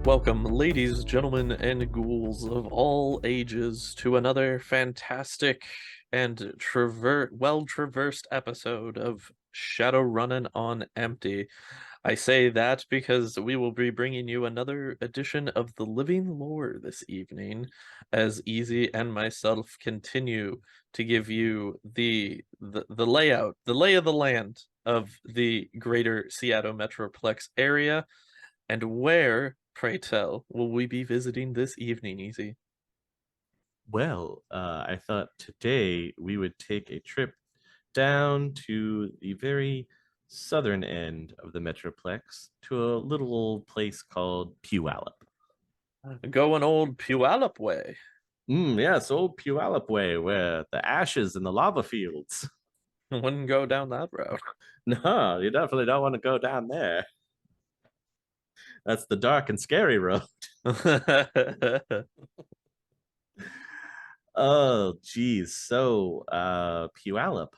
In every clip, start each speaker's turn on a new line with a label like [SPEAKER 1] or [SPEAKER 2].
[SPEAKER 1] Welcome, ladies, gentlemen, and ghouls of all ages, to another fantastic and well-traversed episode of Shadowrunnin on Empty. I say that because we will be bringing you another edition of the Living Lore this evening, as Easy and myself continue to give you the layout, the lay of the land of the greater Seattle Metroplex area. And where, pray tell, will we be visiting this evening, Easy?
[SPEAKER 2] Well, I thought today we would take a trip down to the very southern end of the Metroplex to a little old place called Puyallup.
[SPEAKER 1] Going old Puyallup way.
[SPEAKER 2] Yes, old Puyallup way, where the ashes and the lava fields.
[SPEAKER 1] Wouldn't go down that road.
[SPEAKER 2] No, you definitely don't want to go down there. That's the dark and scary road. Oh, geez. So, Puyallup,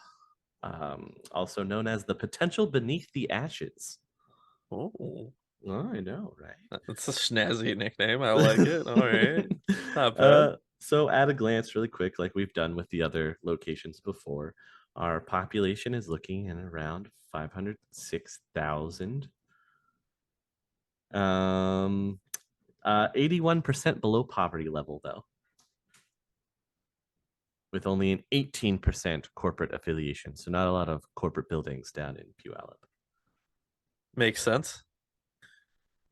[SPEAKER 2] also known as the potential beneath the ashes.
[SPEAKER 1] Oh,
[SPEAKER 2] Oh, I know, right?
[SPEAKER 1] that's a snazzy nickname. I like it. All right. Not bad.
[SPEAKER 2] So at a glance, really quick, like we've done with the other locations before, our population is looking at around 506,000. 81% below poverty level, though, with only an 18% corporate affiliation. So not a lot of corporate buildings down in Puyallup.
[SPEAKER 1] Makes sense.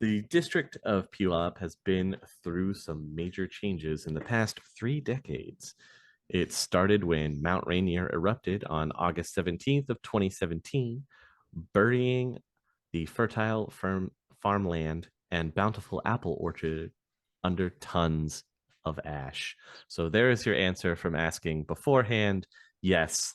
[SPEAKER 2] The district of Puyallup has been through some major changes in the past 3 decades. It started when Mount Rainier erupted on August 17th of 2017, burying the fertile farmland and bountiful apple orchard under tons of ash. So there is your answer from asking beforehand. Yes,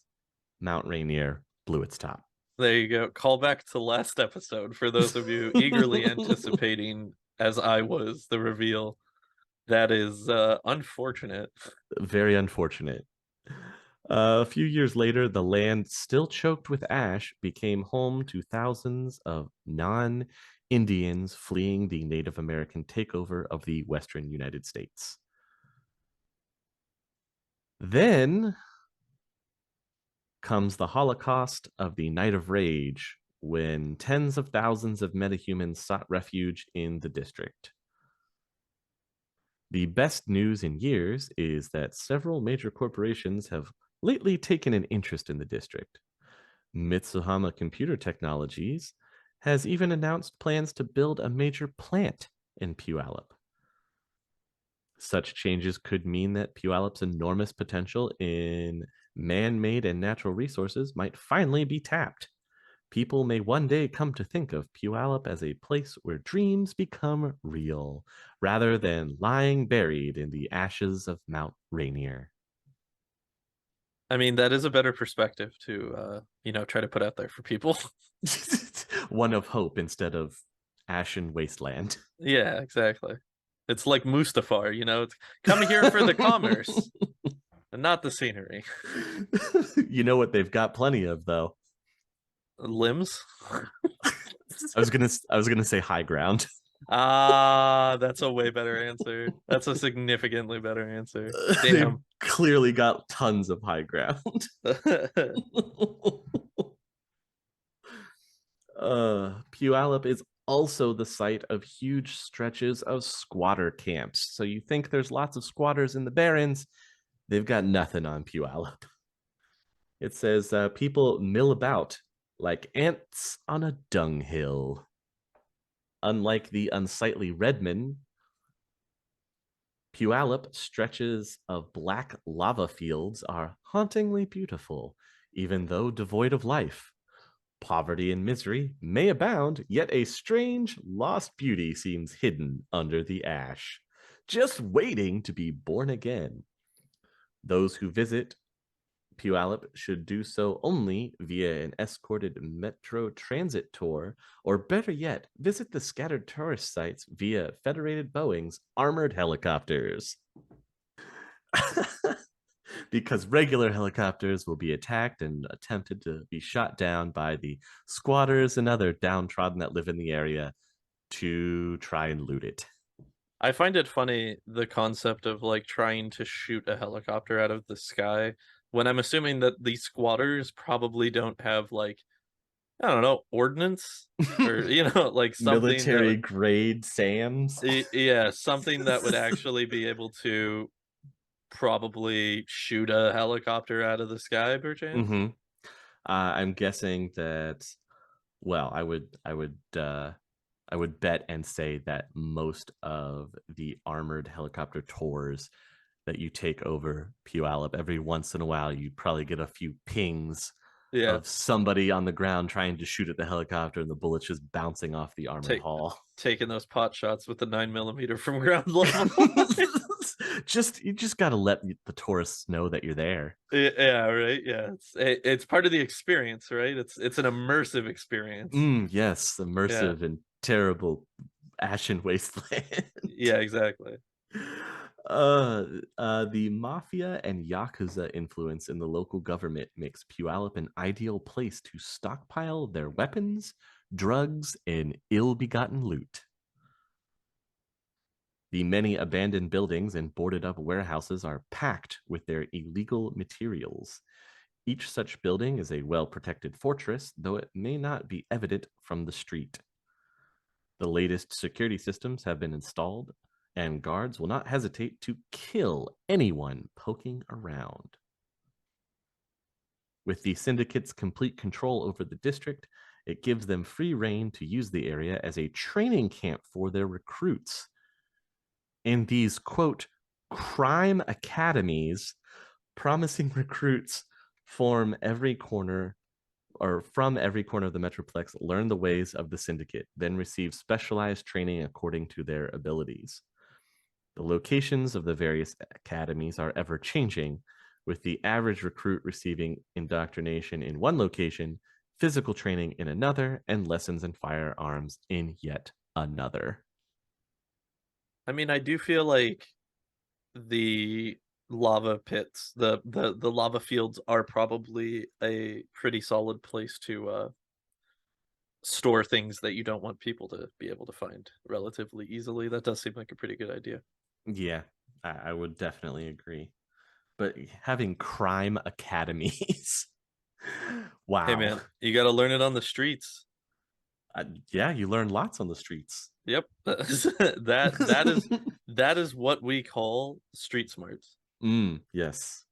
[SPEAKER 2] Mount Rainier blew its top.
[SPEAKER 1] There you go. Call back to last episode for those of you eagerly anticipating, as I was, the reveal. That is unfortunate.
[SPEAKER 2] Very unfortunate. A few years later, the land, still choked with ash, became home to thousands of non Indians fleeing the Native American takeover of the Western United States. Then comes the Holocaust of the Night of Rage, when tens of thousands of metahumans sought refuge in the district. The best news in years is that several major corporations have lately taken an interest in the district. Mitsuhama Computer Technologies has even announced plans to build a major plant in Puyallup. Such changes could mean that Puyallup's enormous potential in man made and natural resources might finally be tapped. People may one day come to think of Puyallup as a place where dreams become real, rather than lying buried in the ashes of Mount Rainier.
[SPEAKER 1] I mean, that is a better perspective to try to put out there for people.
[SPEAKER 2] One of hope instead of ashen wasteland.
[SPEAKER 1] Yeah, exactly. It's like Mustafar, it's coming here for the commerce and not the scenery.
[SPEAKER 2] You know what they've got plenty of, though.
[SPEAKER 1] Limbs?
[SPEAKER 2] I was gonna say high ground.
[SPEAKER 1] Ah, that's a way better answer. That's a significantly better answer.
[SPEAKER 2] They've
[SPEAKER 1] Damn.
[SPEAKER 2] clearly got tons of high ground. Puyallup is also the site of huge stretches of squatter camps. So you think there's lots of squatters in the Barrens? They've got nothing on Puyallup. It says people mill about like ants on a dunghill. Unlike the unsightly Redmond, Puyallup stretches of black lava fields are hauntingly beautiful, even though devoid of life. Poverty and misery may abound, yet a strange, lost beauty seems hidden under the ash, just waiting to be born again. Those who visit Puyallup should do so only via an escorted metro transit tour, or better yet, visit the scattered tourist sites via Federated Boeing's armored helicopters. Because regular helicopters will be attacked and attempted to be shot down by the squatters and other downtrodden that live in the area to try and loot it.
[SPEAKER 1] I find it funny the concept of like trying to shoot a helicopter out of the sky when I'm assuming that these squatters probably don't have like, I don't know, ordnance or like something that
[SPEAKER 2] Military
[SPEAKER 1] would
[SPEAKER 2] grade SAMs.
[SPEAKER 1] yeah, something that would actually be able to probably shoot a helicopter out of the sky perchance.
[SPEAKER 2] hmm I'm guessing that. Well, I would bet and say that most of the armored helicopter tours that you take over Puyallup, every once in a while, you probably get a few pings
[SPEAKER 1] Yeah,
[SPEAKER 2] of somebody on the ground trying to shoot at the helicopter and the bullets just bouncing off the armored
[SPEAKER 1] take
[SPEAKER 2] hull.
[SPEAKER 1] taking those pot shots with the 9 millimeter from ground level.
[SPEAKER 2] You just got to let the tourists know that you're there.
[SPEAKER 1] Yeah, right. Yeah, it's part of the experience, right? It's an immersive experience.
[SPEAKER 2] Yes,
[SPEAKER 1] Yeah,
[SPEAKER 2] immersive and terrible ashen wasteland.
[SPEAKER 1] yeah, exactly.
[SPEAKER 2] uh, the mafia and yakuza influence in the local government makes Puyallup an ideal place to stockpile their weapons, drugs, and ill-begotten loot. The many abandoned buildings and boarded up warehouses are packed with their illegal materials. Each such building is a well protected fortress, though it may not be evident from the street. The latest security systems have been installed, and guards will not hesitate to kill anyone poking around. With the syndicate's complete control over the district, it gives them free rein to use the area as a training camp for their recruits. In these, quote, crime academies, promising recruits form every corner or from every corner of the Metroplex learn the ways of the syndicate, then receive specialized training according to their abilities. The locations of the various academies are ever changing, with the average recruit receiving indoctrination in one location, physical training in another, and lessons in firearms in yet another.
[SPEAKER 1] I mean, I do feel like the lava pits, the lava fields are probably a pretty solid place to store things that you don't want people to be able to find relatively easily. That does seem like a pretty good idea.
[SPEAKER 2] Yeah, I would definitely agree. But having crime academies,
[SPEAKER 1] Hey
[SPEAKER 2] wow.
[SPEAKER 1] man, you got to learn it on the streets.
[SPEAKER 2] Yeah, you learn lots on the streets.
[SPEAKER 1] Yep. That is what we call street smarts.
[SPEAKER 2] Yes.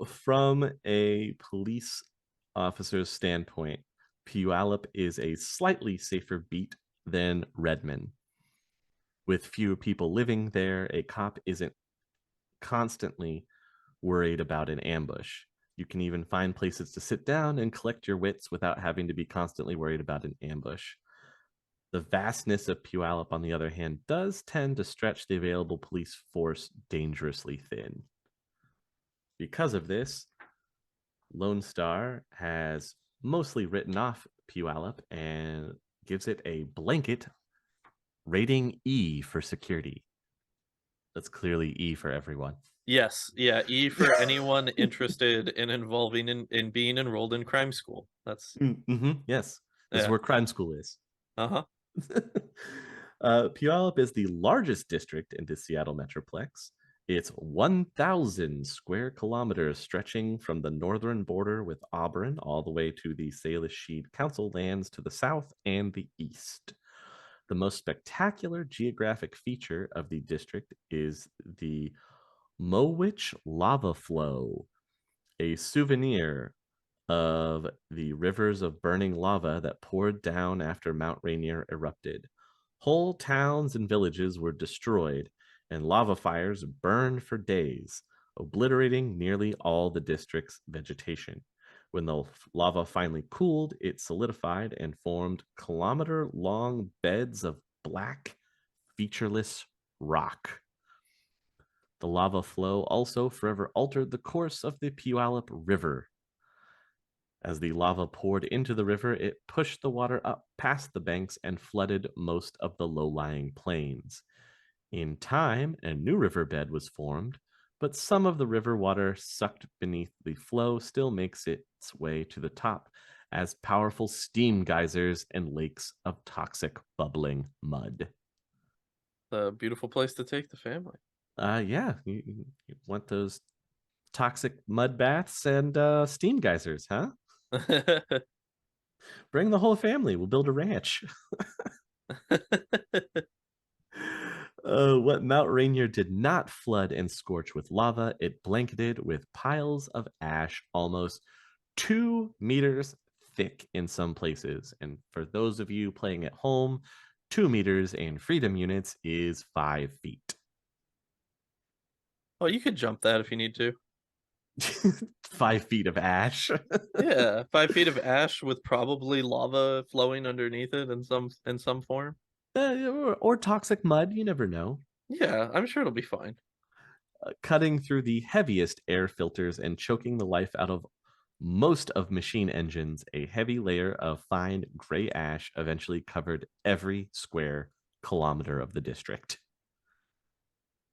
[SPEAKER 2] From a police officer's standpoint, Puyallup is a slightly safer beat than Redmond. With fewer people living there, a cop isn't constantly worried about an ambush. You can even find places to sit down and collect your wits without having to be constantly worried about an ambush. The vastness of Puyallup, on the other hand, does tend to stretch the available police force dangerously thin. Because of this, Lone Star has mostly written off Puyallup and gives it a blanket rating E for security. That's clearly E for everyone.
[SPEAKER 1] Yes, yeah, E for anyone interested in involving in being enrolled in crime school. That's
[SPEAKER 2] Yes, this is
[SPEAKER 1] yeah.
[SPEAKER 2] where crime school is.
[SPEAKER 1] Uh-huh.
[SPEAKER 2] Puyallup is the largest district in the Seattle Metroplex. It's 1,000 square kilometers, stretching from the northern border with Auburn all the way to the Salish Council lands to the south and the east. The most spectacular geographic feature of the district is the Mowich lava flow, a souvenir of the rivers of burning lava that poured down after Mount Rainier erupted. Whole towns and villages were destroyed, and lava fires burned for days, obliterating nearly all the district's vegetation. When the lava finally cooled, it solidified and formed kilometer long beds of black, featureless rock. The lava flow also forever altered the course of the Puyallup River. As the lava poured into the river, it pushed the water up past the banks and flooded most of the low lying plains. In time, a new riverbed was formed, but some of the river water sucked beneath the flow still makes its way to the top as powerful steam geysers and lakes of toxic bubbling mud.
[SPEAKER 1] A beautiful place to take the family.
[SPEAKER 2] Yeah, you want those toxic mud baths and steam geysers, huh? Bring the whole family. We'll build a ranch. What Mount Rainier did not flood and scorch with lava, it blanketed with piles of ash almost 2 meters thick in some places. And for those of you playing at home, 2 meters in freedom units is 5 feet.
[SPEAKER 1] Oh, you could jump that if you need to.
[SPEAKER 2] 5 feet of ash.
[SPEAKER 1] Yeah, 5 feet of ash with probably lava flowing underneath it in some form.
[SPEAKER 2] Or toxic mud, you never know.
[SPEAKER 1] Yeah, I'm sure it'll be fine.
[SPEAKER 2] Cutting through the heaviest air filters and choking the life out of most of machine engines, a heavy layer of fine gray ash eventually covered every square kilometer of the district.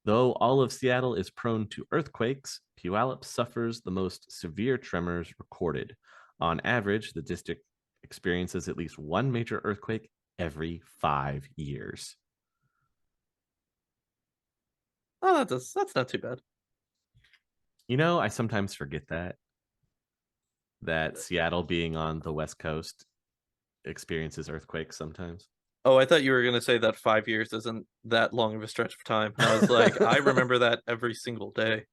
[SPEAKER 2] Though all of Seattle is prone to earthquakes, Puyallup suffers the most severe tremors recorded. On average, the district experiences at least one major earthquake every 5 years.
[SPEAKER 1] Oh, that's not too bad.
[SPEAKER 2] I sometimes forget that Seattle being on the West Coast experiences earthquakes sometimes.
[SPEAKER 1] Oh, I thought you were gonna say that 5 years isn't that long of a stretch of time. And I was like, I remember that every single day.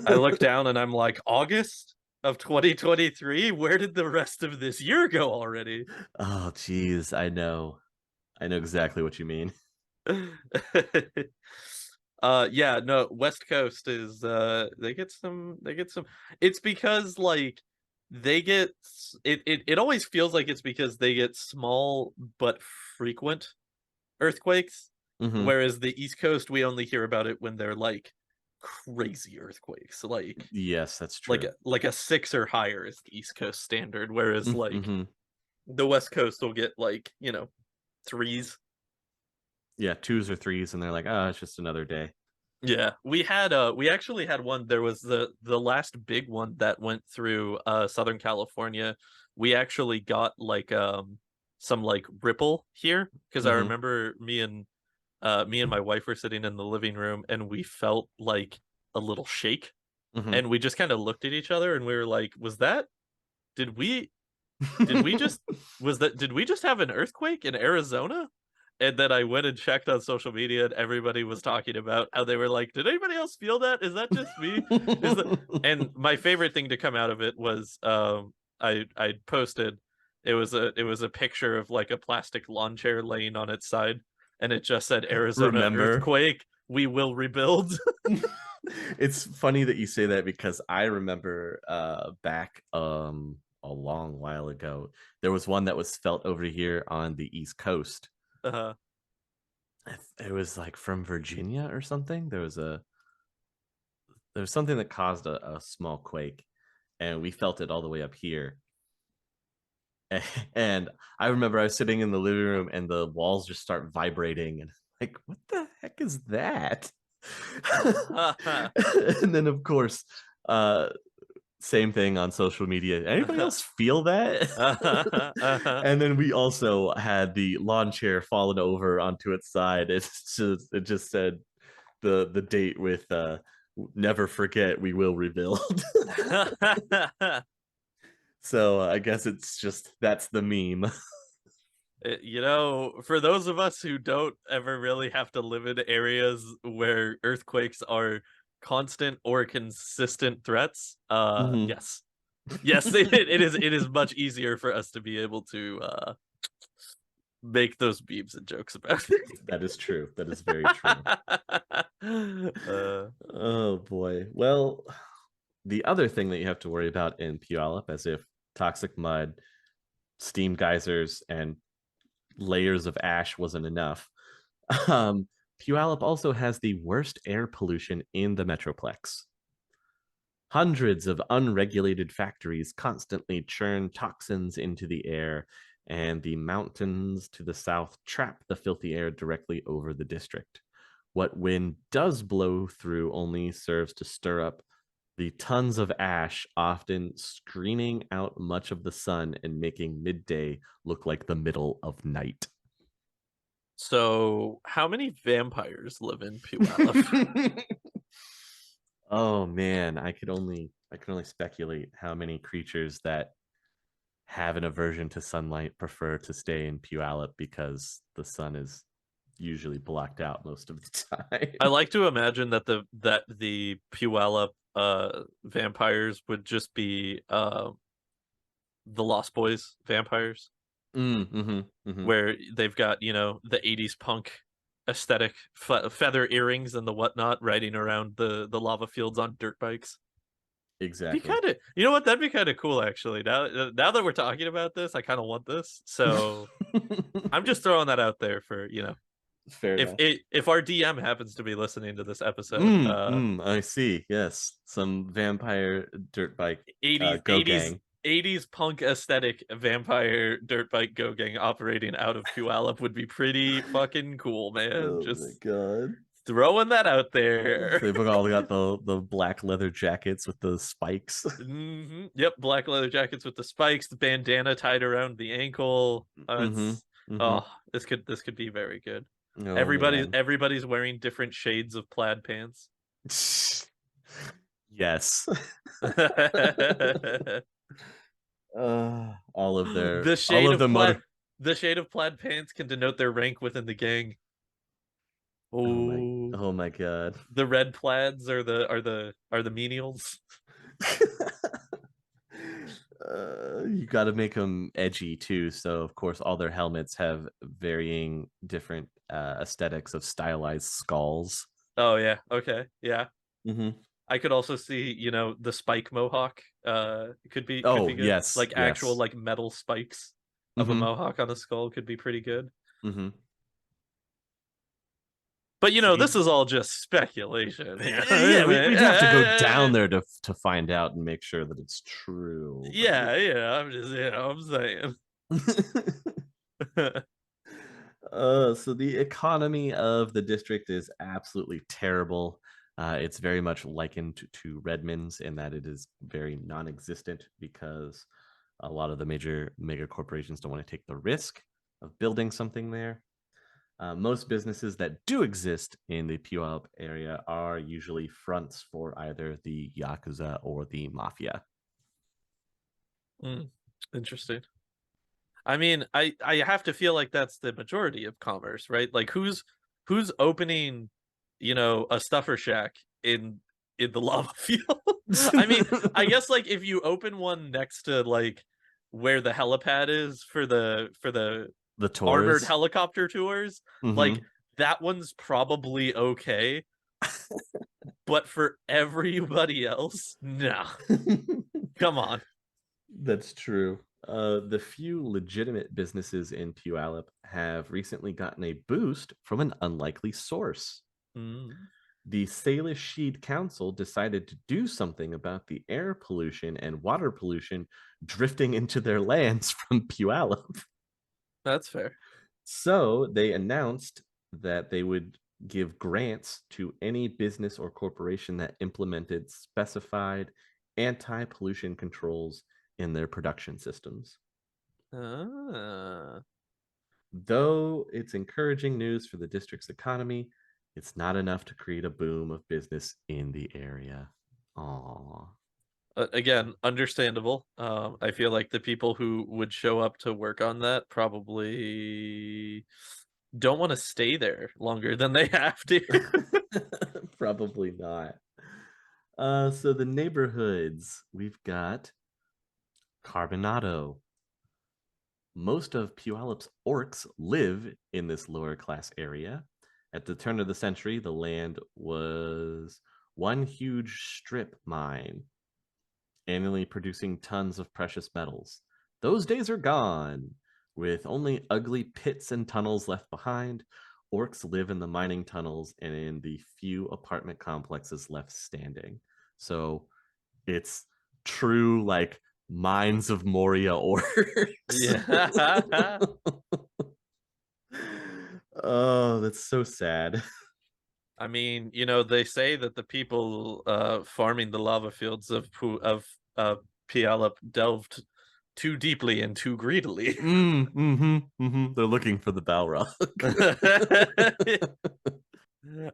[SPEAKER 1] I look down and I'm like, August of 2023? Where did the rest of this year go already?
[SPEAKER 2] Oh, geez, I know. I know exactly what you mean.
[SPEAKER 1] Yeah, no, West Coast is they get some it's because like it always feels like it's because they get small but frequent earthquakes,
[SPEAKER 2] Hmm.
[SPEAKER 1] whereas the East Coast we only hear about it when they're like crazy earthquakes,
[SPEAKER 2] Yes, that's true.
[SPEAKER 1] like a six or higher is the East Coast standard, whereas like
[SPEAKER 2] Mm-hmm.
[SPEAKER 1] the West Coast will get like, threes.
[SPEAKER 2] Yeah, twos or threes, and they're like, oh, it's just another day.
[SPEAKER 1] Yeah, we actually had one. There was the last big one that went through Southern California. We actually got like some like ripple here because I
[SPEAKER 2] Hmm.
[SPEAKER 1] remember me and my wife were sitting in the living room and we felt like a little shake
[SPEAKER 2] Hmm.
[SPEAKER 1] and we just kind of looked at each other and we were like, was that did we did we just did we just have an earthquake in Arizona? And then I went and checked on social media and everybody was talking about how they were like, did anybody else feel that? Is that just me? Is that and my favorite thing to come out of it was I posted it was a picture of like a plastic lawn chair laying on its side and it just said Arizona
[SPEAKER 2] Remember?
[SPEAKER 1] earthquake, we will rebuild.
[SPEAKER 2] It's funny that you say that because I remember back a long while ago, there was one that was felt over here on the East Coast.
[SPEAKER 1] uh
[SPEAKER 2] It was like from Virginia or something. There was something that caused a small quake, and we felt it all the way up here. And I remember I was sitting in the living room and the walls just start vibrating and like, what the heck is that? And then of course, uh same thing on social media. Anybody else feel that? And then we also had the lawn chair fallen over onto its side. It just said the date with never forget we will rebuild. So I guess it's just that's the meme.
[SPEAKER 1] For those of us who don't ever really have to live in areas where earthquakes are constant or consistent threats,
[SPEAKER 2] Mhm.
[SPEAKER 1] yes. Yes, it is much easier for us to be able to make those memes and jokes about
[SPEAKER 2] That is true. That is very true.
[SPEAKER 1] it.
[SPEAKER 2] Oh boy. Well, the other thing that you have to worry about in Puyallup, as if toxic mud, steam geysers, and layers of ash wasn't enough, um, Puyallup also has the worst air pollution in the Metroplex. Hundreds of unregulated factories constantly churn toxins into the air, and the mountains to the south trap the filthy air directly over the district. What wind does blow through only serves to stir up the tons of ash, often screening out much of the sun and making midday look like the middle of night.
[SPEAKER 1] So, how many vampires live in Puyallup?
[SPEAKER 2] Oh man, I can only speculate how many creatures that have an aversion to sunlight prefer to stay in Puyallup because the sun is usually blocked out most of the
[SPEAKER 1] I
[SPEAKER 2] time.
[SPEAKER 1] like to imagine that the Puyallup vampires would just be the Lost Boys vampires,
[SPEAKER 2] Mm-hmm.
[SPEAKER 1] where they've got, the 80s punk aesthetic, feather earrings and the whatnot, riding around the lava fields on dirt bikes. Be
[SPEAKER 2] Exactly.
[SPEAKER 1] kind of, you know what? That'd be kind of cool, actually. Now that we're talking about this, I kind of want this. So I'm just throwing that out there for,
[SPEAKER 2] Fair enough.
[SPEAKER 1] if our DM happens to be listening to this episode,
[SPEAKER 2] I see. Yes, some vampire dirt bike
[SPEAKER 1] 80s
[SPEAKER 2] go
[SPEAKER 1] 80s
[SPEAKER 2] gang.
[SPEAKER 1] 80s punk aesthetic vampire dirt bike go gang operating out of Puyallup would be pretty fucking cool, man.
[SPEAKER 2] Oh my
[SPEAKER 1] Just
[SPEAKER 2] god.
[SPEAKER 1] throwing that out there.
[SPEAKER 2] They've all got the black leather jackets with the spikes.
[SPEAKER 1] Yep, black leather jackets with the spikes, the bandana tied around the ankle.
[SPEAKER 2] Mm-hmm.
[SPEAKER 1] It's
[SPEAKER 2] Mm-hmm.
[SPEAKER 1] oh, this could be very good.
[SPEAKER 2] Oh man.
[SPEAKER 1] Everybody's wearing different shades of plaid pants.
[SPEAKER 2] Yes.
[SPEAKER 1] the
[SPEAKER 2] All of their all
[SPEAKER 1] shade
[SPEAKER 2] of
[SPEAKER 1] of
[SPEAKER 2] the motor.
[SPEAKER 1] plaid pants can denote their rank within the gang. Oh,
[SPEAKER 2] Oh my god.
[SPEAKER 1] the red plaids are the menials.
[SPEAKER 2] You got to make them edgy too. So of course, all their helmets have varying different aesthetics of stylized skulls.
[SPEAKER 1] Oh yeah, okay, yeah.
[SPEAKER 2] Hmm.
[SPEAKER 1] I could also see, the spike mohawk. Could be
[SPEAKER 2] Oh
[SPEAKER 1] good.
[SPEAKER 2] yes,
[SPEAKER 1] Like actual
[SPEAKER 2] yes.
[SPEAKER 1] like metal spikes of a
[SPEAKER 2] Hmm.
[SPEAKER 1] mohawk on a skull could be pretty good.
[SPEAKER 2] Hmm.
[SPEAKER 1] But
[SPEAKER 2] See,
[SPEAKER 1] this is all just speculation here.
[SPEAKER 2] yeah, we'd have to go down there to find out and make sure that it's true. But
[SPEAKER 1] Yeah, yeah. I'm just, I'm saying.
[SPEAKER 2] so the economy of the district is absolutely terrible. It's very much likened to Redmond's in that it is very non-existent because a lot of the major mega corporations don't want to take the risk of building something there. Most businesses that do exist in the Puyallup area are usually fronts for either the Yakuza or the Mafia.
[SPEAKER 1] Mm, interesting. I mean, I have to feel like that's the majority of commerce, right? Like who's opening, a stuffer shack in the lava field? I mean, I guess like if you open one next to like where the helipad is for the
[SPEAKER 2] The
[SPEAKER 1] armored
[SPEAKER 2] tours.
[SPEAKER 1] helicopter tours, like
[SPEAKER 2] Hmm.
[SPEAKER 1] that one's probably okay, but for everybody else, no. Come on.
[SPEAKER 2] That's true. The few legitimate businesses in Puyallup have recently gotten a boost from an unlikely source.
[SPEAKER 1] Mm.
[SPEAKER 2] The Salish Sheed Council decided to do something about the air pollution and water pollution drifting into their lands from Puyallup.
[SPEAKER 1] That's fair.
[SPEAKER 2] So they announced that they would give grants to any business or corporation that implemented specified anti pollution controls in their production systems.
[SPEAKER 1] Ah.
[SPEAKER 2] Though it's encouraging news for the district's economy, it's not enough to create a boom of business in the area. Aww.
[SPEAKER 1] Again, understandable. I feel like the people who would show up to work on that probably don't want to stay there longer than they have to.
[SPEAKER 2] Probably not. So the neighborhoods we've got Carbonado. Most of Puyallup's orcs live in this lower class area. At the turn of the century, the land was one huge strip mine, annually producing tons of precious metals. Those days are gone. With only ugly pits and tunnels left behind, orcs live in the mining tunnels and in the few apartment complexes left standing. So it's true, like, Mines of Moria orcs.
[SPEAKER 1] Yeah.
[SPEAKER 2] Oh, that's so sad.
[SPEAKER 1] I mean, they say that the people farming the lava fields of Puyallup delved too deeply and too greedily.
[SPEAKER 2] They're looking for the Balrog.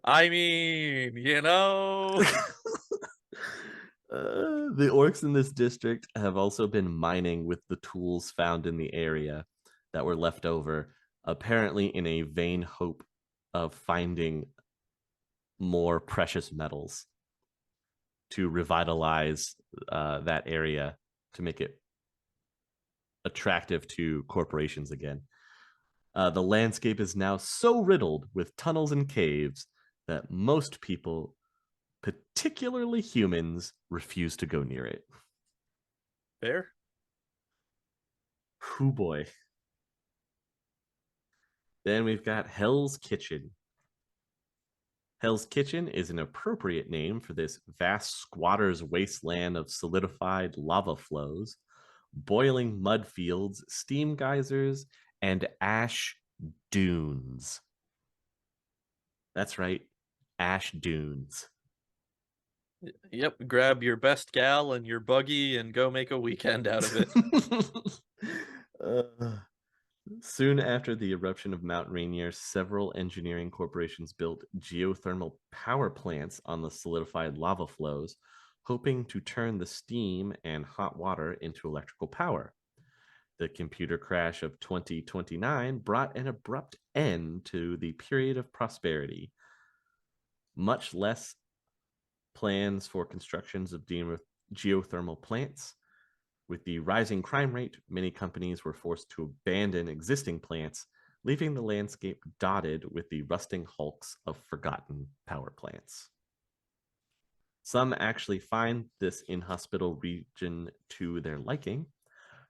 [SPEAKER 1] I mean,
[SPEAKER 2] The orcs in this district have also been mining with the tools found in the area that were left over, apparently in a vain hope of finding more precious metals to revitalize that area to make it attractive to corporations again. The landscape is now so riddled with tunnels and caves that most people, particularly humans, refuse to go near it.
[SPEAKER 1] fair.
[SPEAKER 2] Hoo boy. Then we've got Hell's Kitchen. Hell's Kitchen is an appropriate name for this vast squatter's wasteland of solidified lava flows, boiling mud fields, steam geysers, and ash dunes. That's right, ash dunes.
[SPEAKER 1] Yep, grab your best gal and your buggy and go make a weekend out of it.
[SPEAKER 2] uh, Soon after the eruption of Mount Rainier, several engineering corporations built geothermal power plants on the solidified lava flows, hoping to turn the steam and hot water into electrical power. The computer crash of 2029 brought an abrupt end to the period of prosperity. Much less plans for constructions of geothermal plants. With the rising crime rate, many companies were forced to abandon existing plants, leaving the landscape dotted with the rusting hulks of forgotten power plants. Some actually find this inhospitable region to their liking.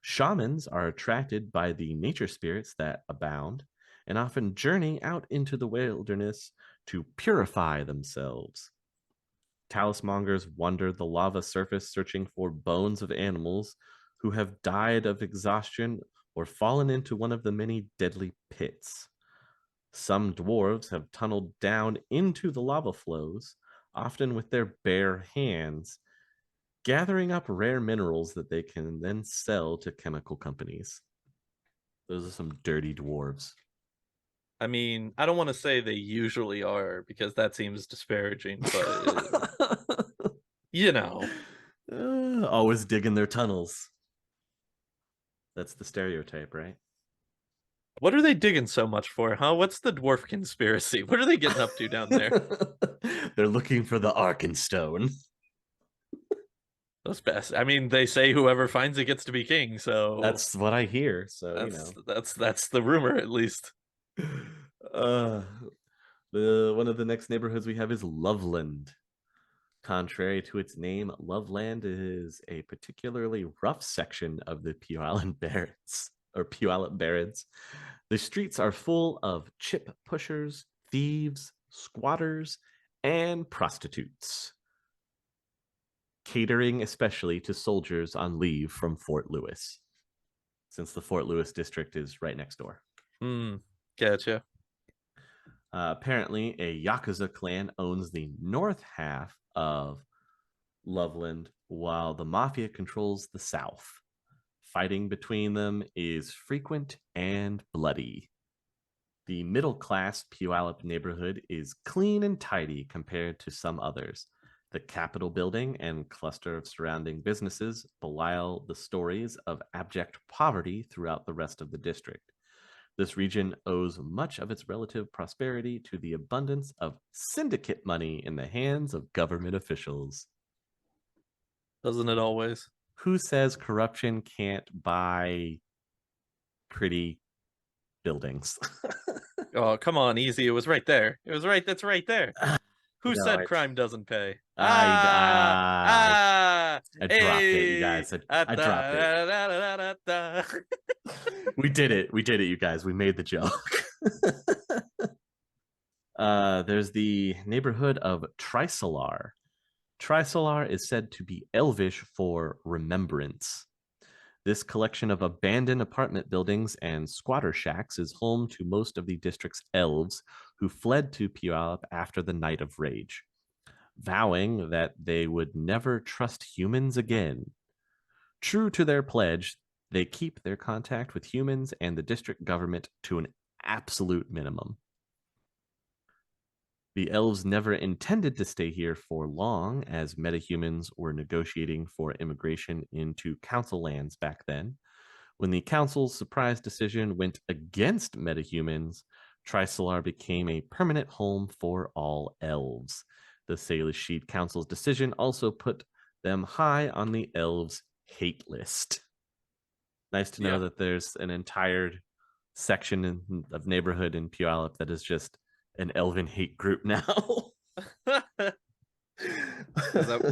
[SPEAKER 2] Shamans are attracted by the nature spirits that abound and often journey out into the wilderness to purify themselves. Talismongers wander the lava surface searching for bones of animals who have died of exhaustion or fallen into one of the many deadly pits. Some dwarves have tunneled down into the lava flows, often with their bare hands, gathering up rare minerals that they can then sell to chemical companies. Those are some dirty dwarves.
[SPEAKER 1] I mean, I don't want to say they usually are because that seems disparaging, but you know,
[SPEAKER 2] Always digging their tunnels. That's the stereotype, right?
[SPEAKER 1] what are they digging so much for, huh? What's the dwarf conspiracy? What are they getting up to down there?
[SPEAKER 2] They're looking for the Arkenstone.
[SPEAKER 1] Those best. I mean, they say whoever finds it gets to be king, so
[SPEAKER 2] That's what I hear. So
[SPEAKER 1] that's the rumor at least.
[SPEAKER 2] Uh, one of the next neighborhoods we have is Loveland. Contrary to its name, Loveland is a particularly rough section of the Puyallup Barrens. The streets are full of chip pushers, thieves, squatters, and prostitutes, catering especially to soldiers on leave from Fort Lewis, since the Fort Lewis district is right next door.
[SPEAKER 1] Gotcha.
[SPEAKER 2] Apparently, a Yakuza clan owns the north half of Loveland, while the Mafia controls the south. Fighting between them is frequent and bloody. The middle class Puyallup neighborhood is clean and tidy compared to some others. The Capitol building and cluster of surrounding businesses belie the stories of abject poverty throughout the rest of the district. This region owes much of its relative prosperity to the abundance of syndicate money in the hands of government officials.
[SPEAKER 1] Doesn't it always?
[SPEAKER 2] Who says corruption can't buy pretty buildings?
[SPEAKER 1] Oh, come on, easy. It was right there. It was right. That's right there. Who
[SPEAKER 2] No,
[SPEAKER 1] said crime doesn't pay?
[SPEAKER 2] I I dropped it, you
[SPEAKER 1] Hey,
[SPEAKER 2] guys. I dropped it. We did it. We did it, you guys. We made the joke. There's the neighborhood of Trisolar. Trisolar is said to be Elvish for remembrance. This collection of abandoned apartment buildings and squatter shacks is home to most of the district's elves who fled to Puyallup after the Night of Rage, vowing that they would never trust humans again. True to their pledge, They keep their contact with humans and the district government to an absolute minimum. The elves never intended to stay here for long, as metahumans were negotiating for immigration into council lands back then. When the council's surprise decision went against metahumans, Trisolar became a permanent home for all elves. The Salish Sheet Council's decision also put them high on the elves' hate list. Nice to know
[SPEAKER 1] Yeah.
[SPEAKER 2] that there's an entire section of neighborhood in Puyallup that is just an elven hate group now.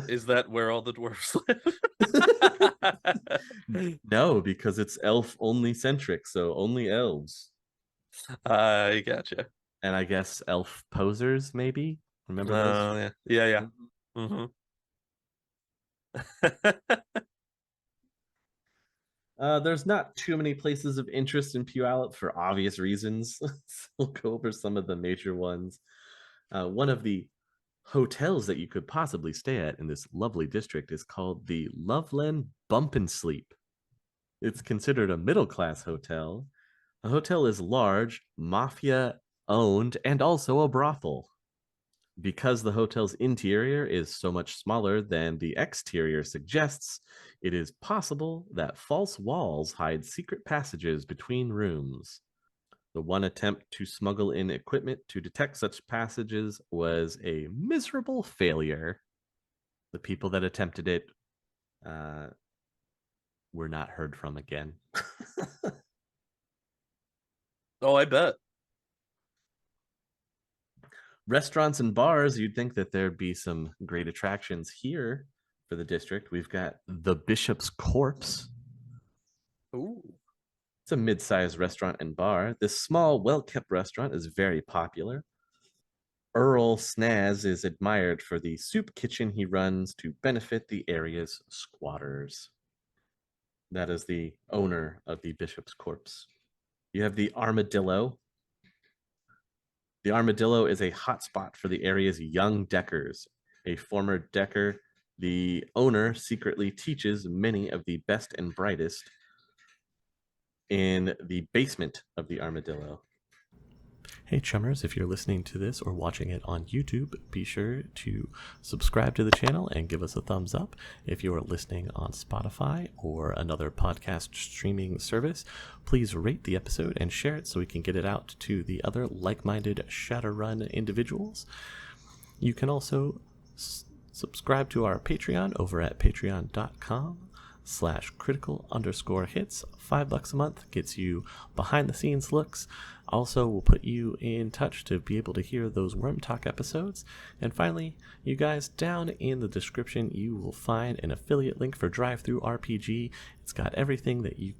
[SPEAKER 1] Is that where all the dwarves live?
[SPEAKER 2] No, because it's elf only centric, so only elves.
[SPEAKER 1] I gotcha.
[SPEAKER 2] And I guess elf posers, maybe. Remember those?
[SPEAKER 1] Yeah, yeah, yeah.
[SPEAKER 2] Mhm. There's not too many places of interest in Puyallup for obvious reasons. So we'll go over some of the major ones. One of the hotels that you could possibly stay at in this lovely district is called the Loveland Bump and Sleep. It's considered a middle class hotel. The hotel is large, mafia owned, and also a brothel. Because the hotel's interior is so much smaller than the exterior suggests, it is possible that false walls hide secret passages between rooms. The one attempt to smuggle in equipment to detect such passages was a miserable failure. The people that attempted it uh, were not heard from again.
[SPEAKER 1] Oh, I bet.
[SPEAKER 2] Restaurants and bars, you'd think that there'd be some great attractions here for the district. We've got the Bishop's Corpse.
[SPEAKER 1] Ooh.
[SPEAKER 2] It's a mid sized restaurant and bar. This small, well kept restaurant is very popular. Earl Snaz is admired for the soup kitchen he runs to benefit the area's squatters. That is the owner of the Bishop's Corpse. You have the Armadillo. The Armadillo is a hotspot for the area's young deckers. A former decker, the owner secretly teaches many of the best and brightest in the basement of the Armadillo. Hey, chummers, if you're listening to this or watching it on YouTube, be sure to subscribe to the channel and give us a thumbs up. If you're listening on Spotify or another podcast streaming service, please rate the episode and share it so we can get it out to the other like minded Shadowrun individuals. You can also subscribe to our Patreon over at patreon.com/critical_hits. $5 a month gets you behind the scenes looks. Also, will put you in touch to be able to hear those Worm Talk episodes. And finally, you guys, down in the description, you will find an affiliate link for Drive-Thru RPG. It's got everything that you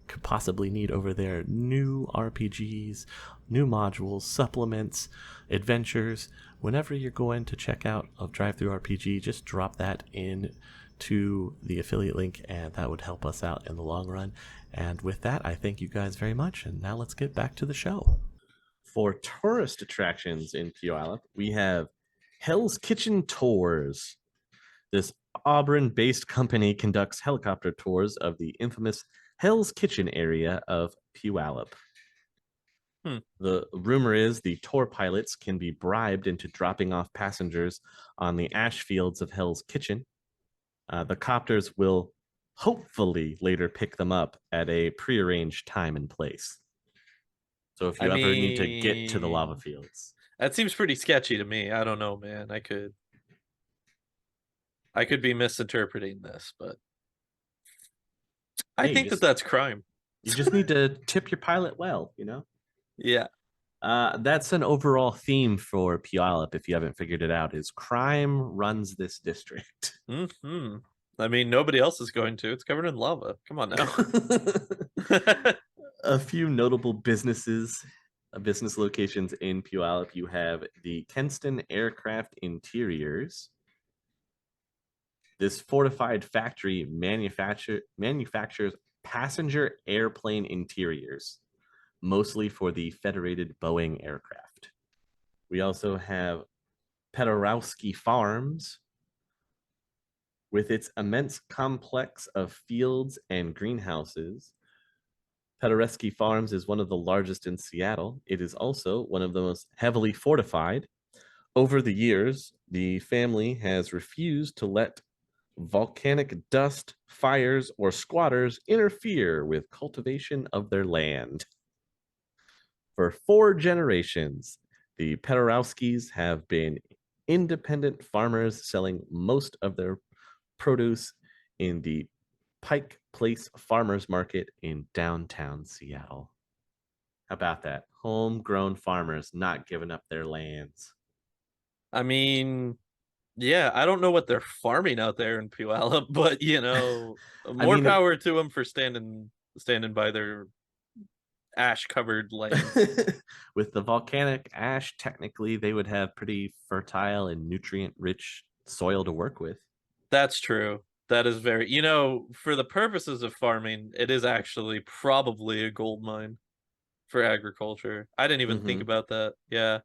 [SPEAKER 2] could possibly need over there. New RPGs, new modules, supplements, adventures. Whenever you're going to check out of Drive-Thru RPG, just drop that in to the affiliate link, and that would help us out in the long run. And with that, I thank you guys very much, and now let's get back to the show. For tourist attractions in Puyallup, we have Hell's Kitchen Tours. This Auburn-based company conducts helicopter tours of the infamous Hell's Kitchen area of Puyallup. The rumor is the tour pilots can be bribed into dropping off passengers on the ash fields of Hell's Kitchen. The copters will hopefully later pick them up at a prearranged time and place. So if
[SPEAKER 1] I
[SPEAKER 2] you ever need to get to the lava
[SPEAKER 1] mean,
[SPEAKER 2] fields,
[SPEAKER 1] that seems pretty sketchy to me. I don't know, man. I could be misinterpreting this, but I
[SPEAKER 2] hey,
[SPEAKER 1] think that that's crime.
[SPEAKER 2] you just need to tip your pilot well, you know.
[SPEAKER 1] Yeah.
[SPEAKER 2] That's an overall theme for Puyallup. If you haven't figured it out, is crime runs this district.
[SPEAKER 1] Hmm. I mean, nobody else is going to. It's covered in lava. Come on now.
[SPEAKER 2] A few notable business locations in Puyallup. You have the Kenston Aircraft Interiors. This fortified factory manufactures passenger airplane interiors, mostly for the Federated Boeing aircraft. We also have Pedorowski Farms. With its immense complex of fields and greenhouses, Paderewski Farms is one of the largest in Seattle. It is also one of the most heavily fortified. Over the years, the family has refused to let volcanic dust, fires, or squatters interfere with cultivation of their land. For 4 generations, the Paderewskis have been independent farmers selling most of their produce in the Pike Place Farmers Market in downtown Seattle. How about that? Homegrown farmers not giving up their lands.
[SPEAKER 1] I mean, yeah, I don't know what they're farming out there in Puyallup, but
[SPEAKER 2] I
[SPEAKER 1] more
[SPEAKER 2] mean,
[SPEAKER 1] power to them for standing by their ash covered lands.
[SPEAKER 2] with the volcanic ash, technically they would have pretty fertile and nutrient rich soil to work with.
[SPEAKER 1] That's true. That is very, for the purposes of farming, it is actually probably a gold mine for agriculture. I didn't even think
[SPEAKER 2] Hmm.
[SPEAKER 1] about that. Yeah.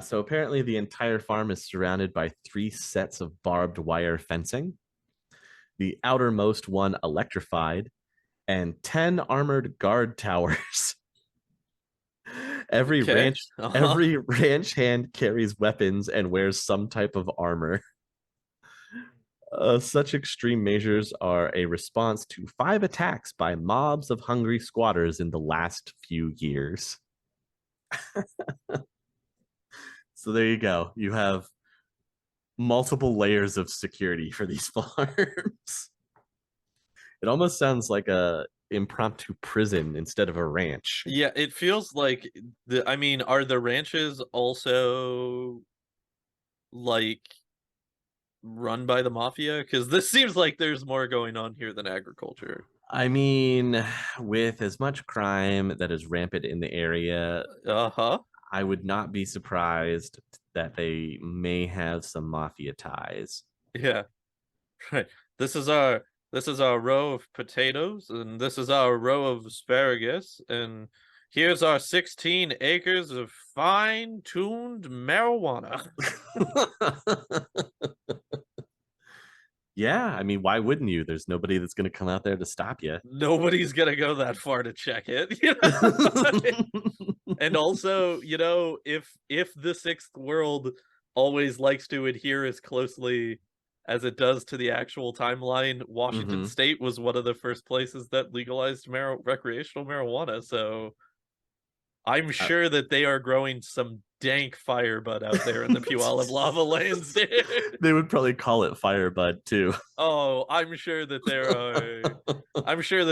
[SPEAKER 2] So apparently, the entire farm is surrounded by 3 sets of barbed wire fencing, the outermost one electrified, and 10 armored guard towers. every
[SPEAKER 1] Okay.
[SPEAKER 2] ranch
[SPEAKER 1] Uh-huh.
[SPEAKER 2] every ranch hand carries weapons and wears some type of armor. Such extreme measures are a response to 5 attacks by mobs of hungry squatters in the last few years. So there you go. You have multiple layers of security for these farms. It almost sounds like a impromptu prison instead of a ranch.
[SPEAKER 1] Yeah, it feels like I mean, are the ranches also like run by the mafia? Because this seems like there's more going on here than agriculture.
[SPEAKER 2] I mean, with as much crime that is rampant in the area,
[SPEAKER 1] Uh-huh.
[SPEAKER 2] I would not be surprised that they may have some mafia ties.
[SPEAKER 1] Yeah. Right. This is our this is our row of potatoes, and this is our row of asparagus, and here's our 16 acres of fine-tuned marijuana.
[SPEAKER 2] Yeah, I mean, why wouldn't you? There's nobody that's going to come out there to stop you.
[SPEAKER 1] Nobody's gonna go that far to check it, And also, if the sixth world always likes to adhere as closely as it does to the actual timeline, Washington
[SPEAKER 2] Hmm.
[SPEAKER 1] State was one of the first places that legalized recreational marijuana. So I'm
[SPEAKER 2] Uh,
[SPEAKER 1] sure that they are growing some dank firebud out there in the Puyallup lava lands, dude.
[SPEAKER 2] they would probably call it Firebud too.
[SPEAKER 1] Oh, I'm sure that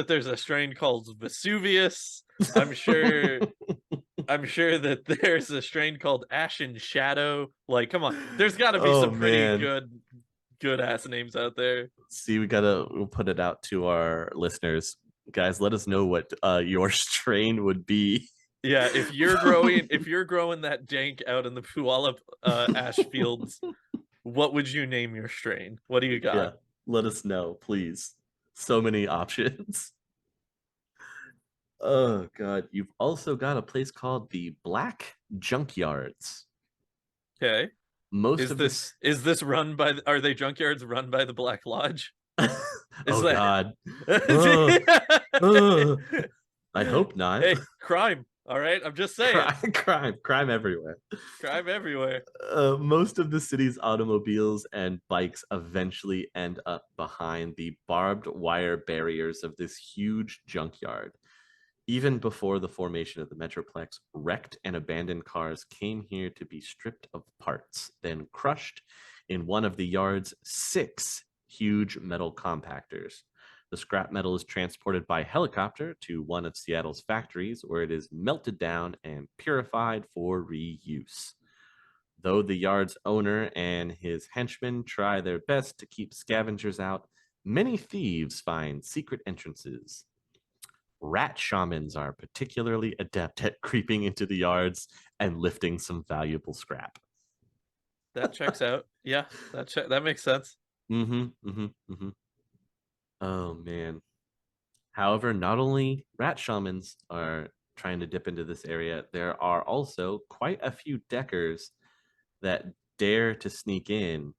[SPEAKER 1] there's a strain called Vesuvius. I'm sure I'm sure that there's a strain called Ashen Shadow. Like, come on. There's got to be
[SPEAKER 2] Oh
[SPEAKER 1] some pretty
[SPEAKER 2] man.
[SPEAKER 1] good ass names out there.
[SPEAKER 2] See, we'll put it out to our listeners. Guys, let us know what your strain would be.
[SPEAKER 1] Yeah, if you're growing that dank out in the Puyallup ash fields, what would you name your strain? What do you
[SPEAKER 2] Yeah,
[SPEAKER 1] got?
[SPEAKER 2] let us know, please. So many options. Oh god, you've also got a place called the Black Junkyards.
[SPEAKER 1] Okay.
[SPEAKER 2] Most of this
[SPEAKER 1] Is this run by are they junkyards run by the Black Lodge? Is
[SPEAKER 2] Oh
[SPEAKER 1] that
[SPEAKER 2] god. Oh, oh. I hope not.
[SPEAKER 1] Hey, crime. All right, I'm just saying.
[SPEAKER 2] Crime everywhere.
[SPEAKER 1] Crime everywhere.
[SPEAKER 2] Most of the city's automobiles and bikes eventually end up behind the barbed wire barriers of this huge junkyard. Even before the formation of the Metroplex, wrecked and abandoned cars came here to be stripped of parts, then crushed in one of the yard's 6 huge metal compactors. The scrap metal is transported by helicopter to one of Seattle's factories, where it is melted down and purified for reuse. Though the yard's owner and his henchmen try their best to keep scavengers out, many thieves find secret entrances. Rat shamans are particularly adept at creeping into the yards and lifting some valuable scrap.
[SPEAKER 1] That checks out. Yeah, that makes sense.
[SPEAKER 2] Mm-hmm. Mm-hmm. Mm-hmm. Oh man. However, not only rat shamans are trying to dip into this area, there are also quite a few deckers that dare to sneak in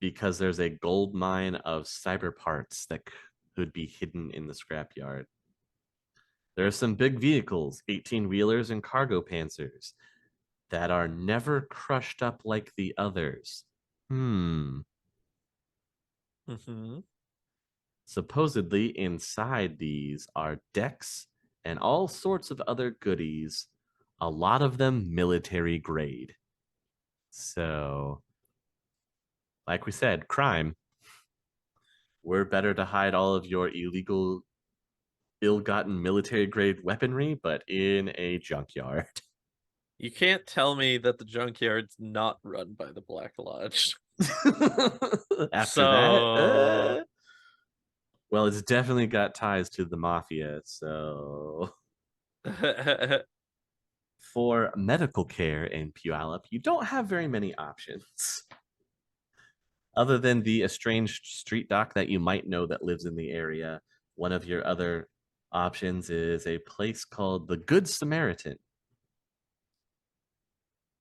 [SPEAKER 2] because there's a gold mine of cyber parts that could be hidden in the scrapyard. There are some big vehicles, 18 wheelers and cargo panzers, that are never crushed up like the others. Hmm.
[SPEAKER 1] Hmm.
[SPEAKER 2] Supposedly, inside these are decks and all sorts of other goodies, a lot of them military grade. So, like we said, crime. We're better to hide all of your illegal, ill gotten military grade weaponry, but in a junkyard.
[SPEAKER 1] You can't tell me that the junkyard's not run by the Black Lodge.
[SPEAKER 2] After that,
[SPEAKER 1] So
[SPEAKER 2] well, it's definitely got ties to the mafia. So, for medical care in Puyallup, you don't have very many options. Other than the estranged street doc that you might know that lives in the area, one of your other options is a place called the Good Samaritan.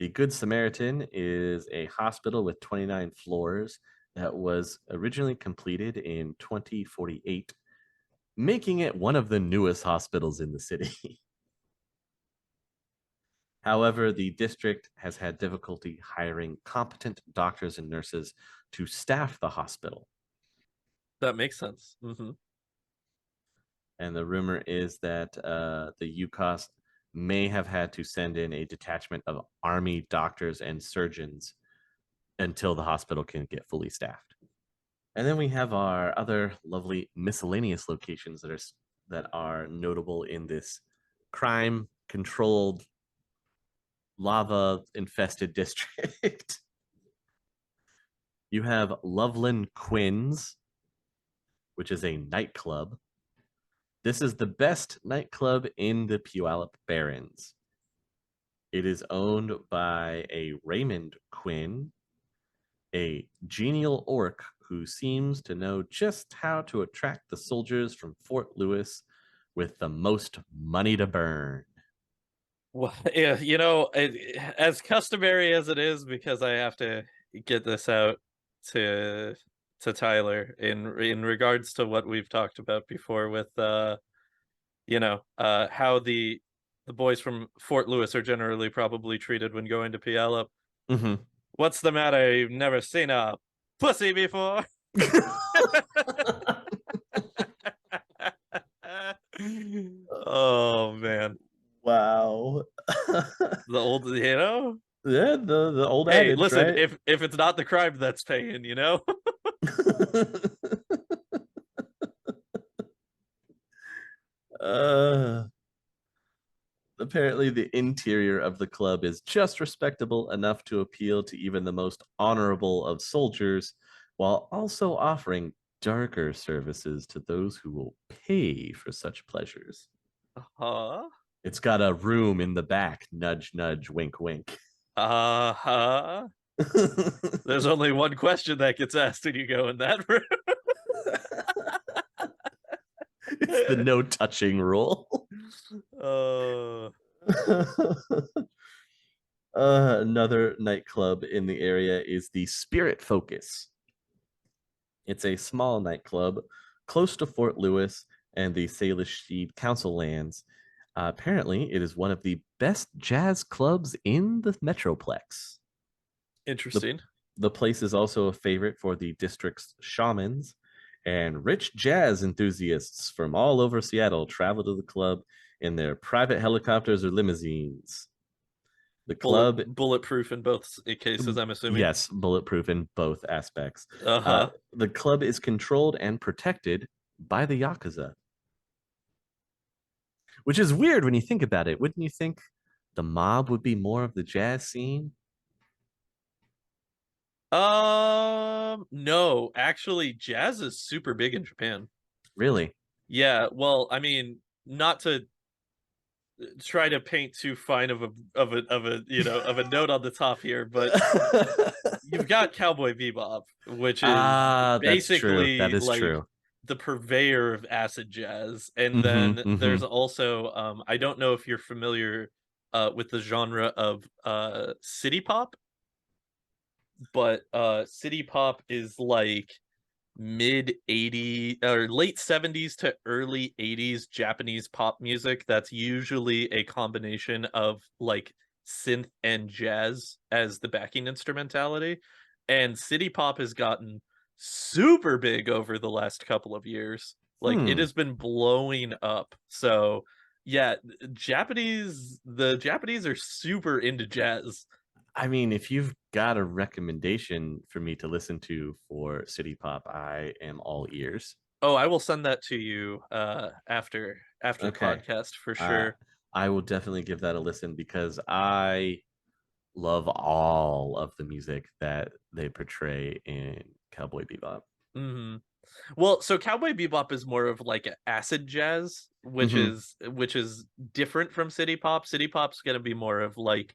[SPEAKER 2] The Good Samaritan is a hospital with 29 floors that was originally completed in 2048, making it one of the newest hospitals in the city. However, the district has had difficulty hiring competent doctors and nurses to staff the hospital.
[SPEAKER 1] that makes sense.
[SPEAKER 2] And the rumor is that the UCOS may have had to send in a detachment of Army doctors and surgeons until the hospital can get fully staffed. And then we have our other lovely miscellaneous locations that are notable in this crime controlled lava infested district. You have Loveland Quinn's, which is a nightclub. This is the best nightclub in the Puyallup Barrens. It is owned by a Raymond Quinn, a genial orc who seems to know just how to attract the soldiers from Fort Lewis with the most money to burn.
[SPEAKER 1] Well, yeah, as customary as it is, because I have to get this out to Tyler in regards to what we've talked about before with how the boys from Fort Lewis are generally probably treated when going to Puyallup.
[SPEAKER 2] Mm-hmm.
[SPEAKER 1] What's the matter? You've never seen a pussy before? Oh man.
[SPEAKER 2] Wow.
[SPEAKER 1] The old,
[SPEAKER 2] Yeah, the old
[SPEAKER 1] Hey,
[SPEAKER 2] adage,
[SPEAKER 1] listen,
[SPEAKER 2] right?
[SPEAKER 1] if it's not the crime that's paying.
[SPEAKER 2] uh, Apparently, the interior of the club is just respectable enough to appeal to even the most honorable of soldiers, while also offering darker services to those who will pay for such pleasures.
[SPEAKER 1] Huh?
[SPEAKER 2] It's got a room in the back, nudge, nudge, wink, wink.
[SPEAKER 1] Uh-huh. There's only one question that gets asked when you go in that room.
[SPEAKER 2] It's the no touching rule.
[SPEAKER 1] uh
[SPEAKER 2] Another nightclub in the area is the Spirit Focus. It's a small nightclub close to Fort Lewis and the Salish Seed Council lands. Apparently, it is one of the best jazz clubs in the Metroplex. The,
[SPEAKER 1] Interesting.
[SPEAKER 2] the place is also a favorite for the district's shamans, and rich jazz enthusiasts from all over Seattle travel to the club in their private helicopters or limousines. The club,
[SPEAKER 1] Bulletproof in both cases, I'm assuming.
[SPEAKER 2] yes, bulletproof in both aspects.
[SPEAKER 1] Uh-huh.
[SPEAKER 2] The club is controlled and protected by the Yakuza, which is weird when you think about it. Wouldn't you think the mob would be more of the jazz scene?
[SPEAKER 1] No, actually, jazz is super big in Japan.
[SPEAKER 2] Really?
[SPEAKER 1] Yeah, well, I mean, not to try to paint too fine of a note on the top here, but you've got Cowboy Bebop, which is
[SPEAKER 2] That's true. That
[SPEAKER 1] basically
[SPEAKER 2] is
[SPEAKER 1] like
[SPEAKER 2] true.
[SPEAKER 1] the purveyor of acid jazz. And
[SPEAKER 2] Mm-hmm.
[SPEAKER 1] then
[SPEAKER 2] Mm-hmm.
[SPEAKER 1] there's also I don't know if you're familiar with the genre of city pop. but city pop is like mid 80s or late 70s to early 80s Japanese pop music that's usually a combination of like synth and jazz as the backing instrumentality. And city pop has gotten super big over the last couple of years. Like it
[SPEAKER 2] Hmm.
[SPEAKER 1] has been blowing up. So, yeah, the Japanese are super into jazz.
[SPEAKER 2] I mean, if you've got a recommendation for me to listen to for City Pop, I am all ears.
[SPEAKER 1] Oh, I will send that to you after
[SPEAKER 2] Okay.
[SPEAKER 1] podcast for
[SPEAKER 2] Uh,
[SPEAKER 1] sure.
[SPEAKER 2] I will definitely give that a listen because I love all of the music that they portray in Cowboy Bebop.
[SPEAKER 1] Hmm. Well, so Cowboy Bebop is more of like a acid jazz,
[SPEAKER 2] Hmm.
[SPEAKER 1] which is different from city pop. City pop's gonna be more of like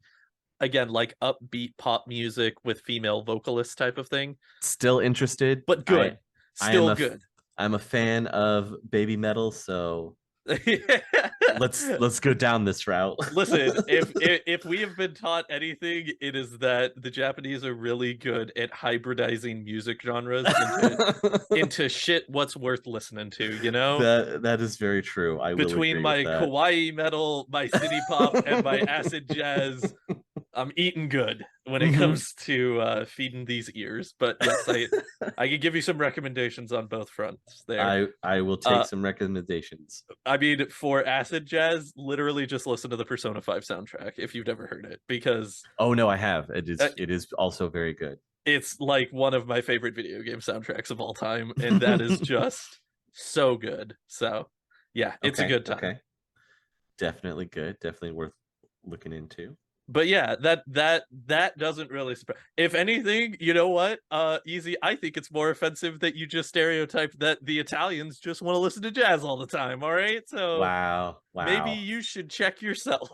[SPEAKER 1] again like upbeat pop music with female vocalists type of thing,
[SPEAKER 2] Still interested.
[SPEAKER 1] but
[SPEAKER 2] I
[SPEAKER 1] good,
[SPEAKER 2] I am
[SPEAKER 1] still good.
[SPEAKER 2] I'm a fan of baby metal, so let's go down this route.
[SPEAKER 1] Listen, if we have been taught anything, it is that the Japanese are really good at hybridizing music genres into shit what's worth listening to, you know?
[SPEAKER 2] That is very true. I will
[SPEAKER 1] Between
[SPEAKER 2] agree with
[SPEAKER 1] my
[SPEAKER 2] that.
[SPEAKER 1] kawaii metal, my city pop, and my acid jazz, I'm eating good when it
[SPEAKER 2] Hmm.
[SPEAKER 1] comes to feeding these ears. But yes, I can give you some recommendations on both fronts there.
[SPEAKER 2] I will take
[SPEAKER 1] Uh,
[SPEAKER 2] some recommendations.
[SPEAKER 1] I mean, for acid jazz, literally just listen to the Persona 5 soundtrack if you've never heard it, because
[SPEAKER 2] Oh no, I have. It
[SPEAKER 1] uh,
[SPEAKER 2] is also very good.
[SPEAKER 1] it's like one of my favorite video game soundtracks of all time, and that is just so good. So, yeah, it's a
[SPEAKER 2] Okay,
[SPEAKER 1] good time.
[SPEAKER 2] okay. Definitely good. Definitely worth looking into.
[SPEAKER 1] But yeah, that doesn't really if anything, you know what? Easy, I think it's more offensive that you just stereotyped that the Italians just want to listen to jazz all the time, all right? So
[SPEAKER 2] Wow.
[SPEAKER 1] maybe
[SPEAKER 2] Wow.
[SPEAKER 1] you should check yourself.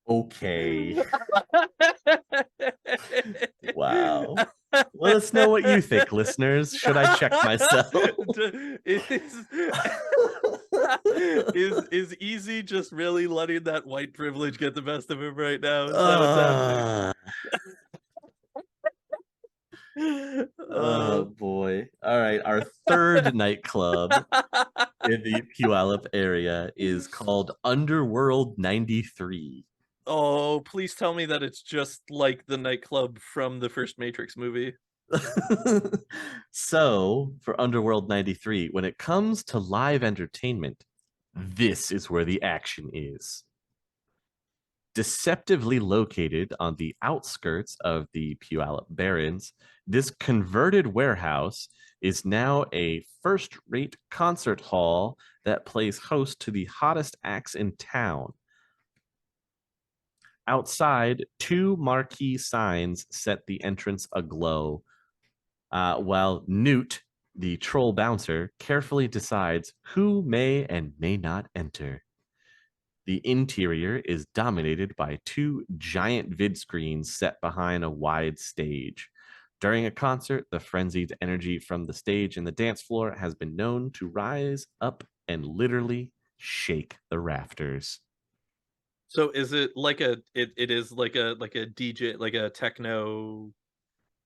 [SPEAKER 2] Okay. Wow. Let us know what you think, listeners. Should I check myself?
[SPEAKER 1] is is easy just really letting that white privilege get the best of him right now? Is that what's happening?
[SPEAKER 2] uh, oh
[SPEAKER 1] uh,
[SPEAKER 2] boy. All right. Our third nightclub in the Puyallup area is called Underworld 93.
[SPEAKER 1] oh, please tell me that it's just like the nightclub from the first Matrix movie.
[SPEAKER 2] So, for Underworld 93, when it comes to live entertainment, this is where the action is. Deceptively located on the outskirts of the Puyallup Barrens, this converted warehouse is now a first rate concert hall that plays host to the hottest acts in town. Outside, two marquee signs set the entrance aglow, while Newt, the troll bouncer, carefully decides who may and may not enter. The interior is dominated by two giant vid screens set behind a wide stage. During a concert, the frenzied energy from the stage and the dance floor has been known to rise up and literally shake the rafters.
[SPEAKER 1] So is it like it is like a DJ like a techno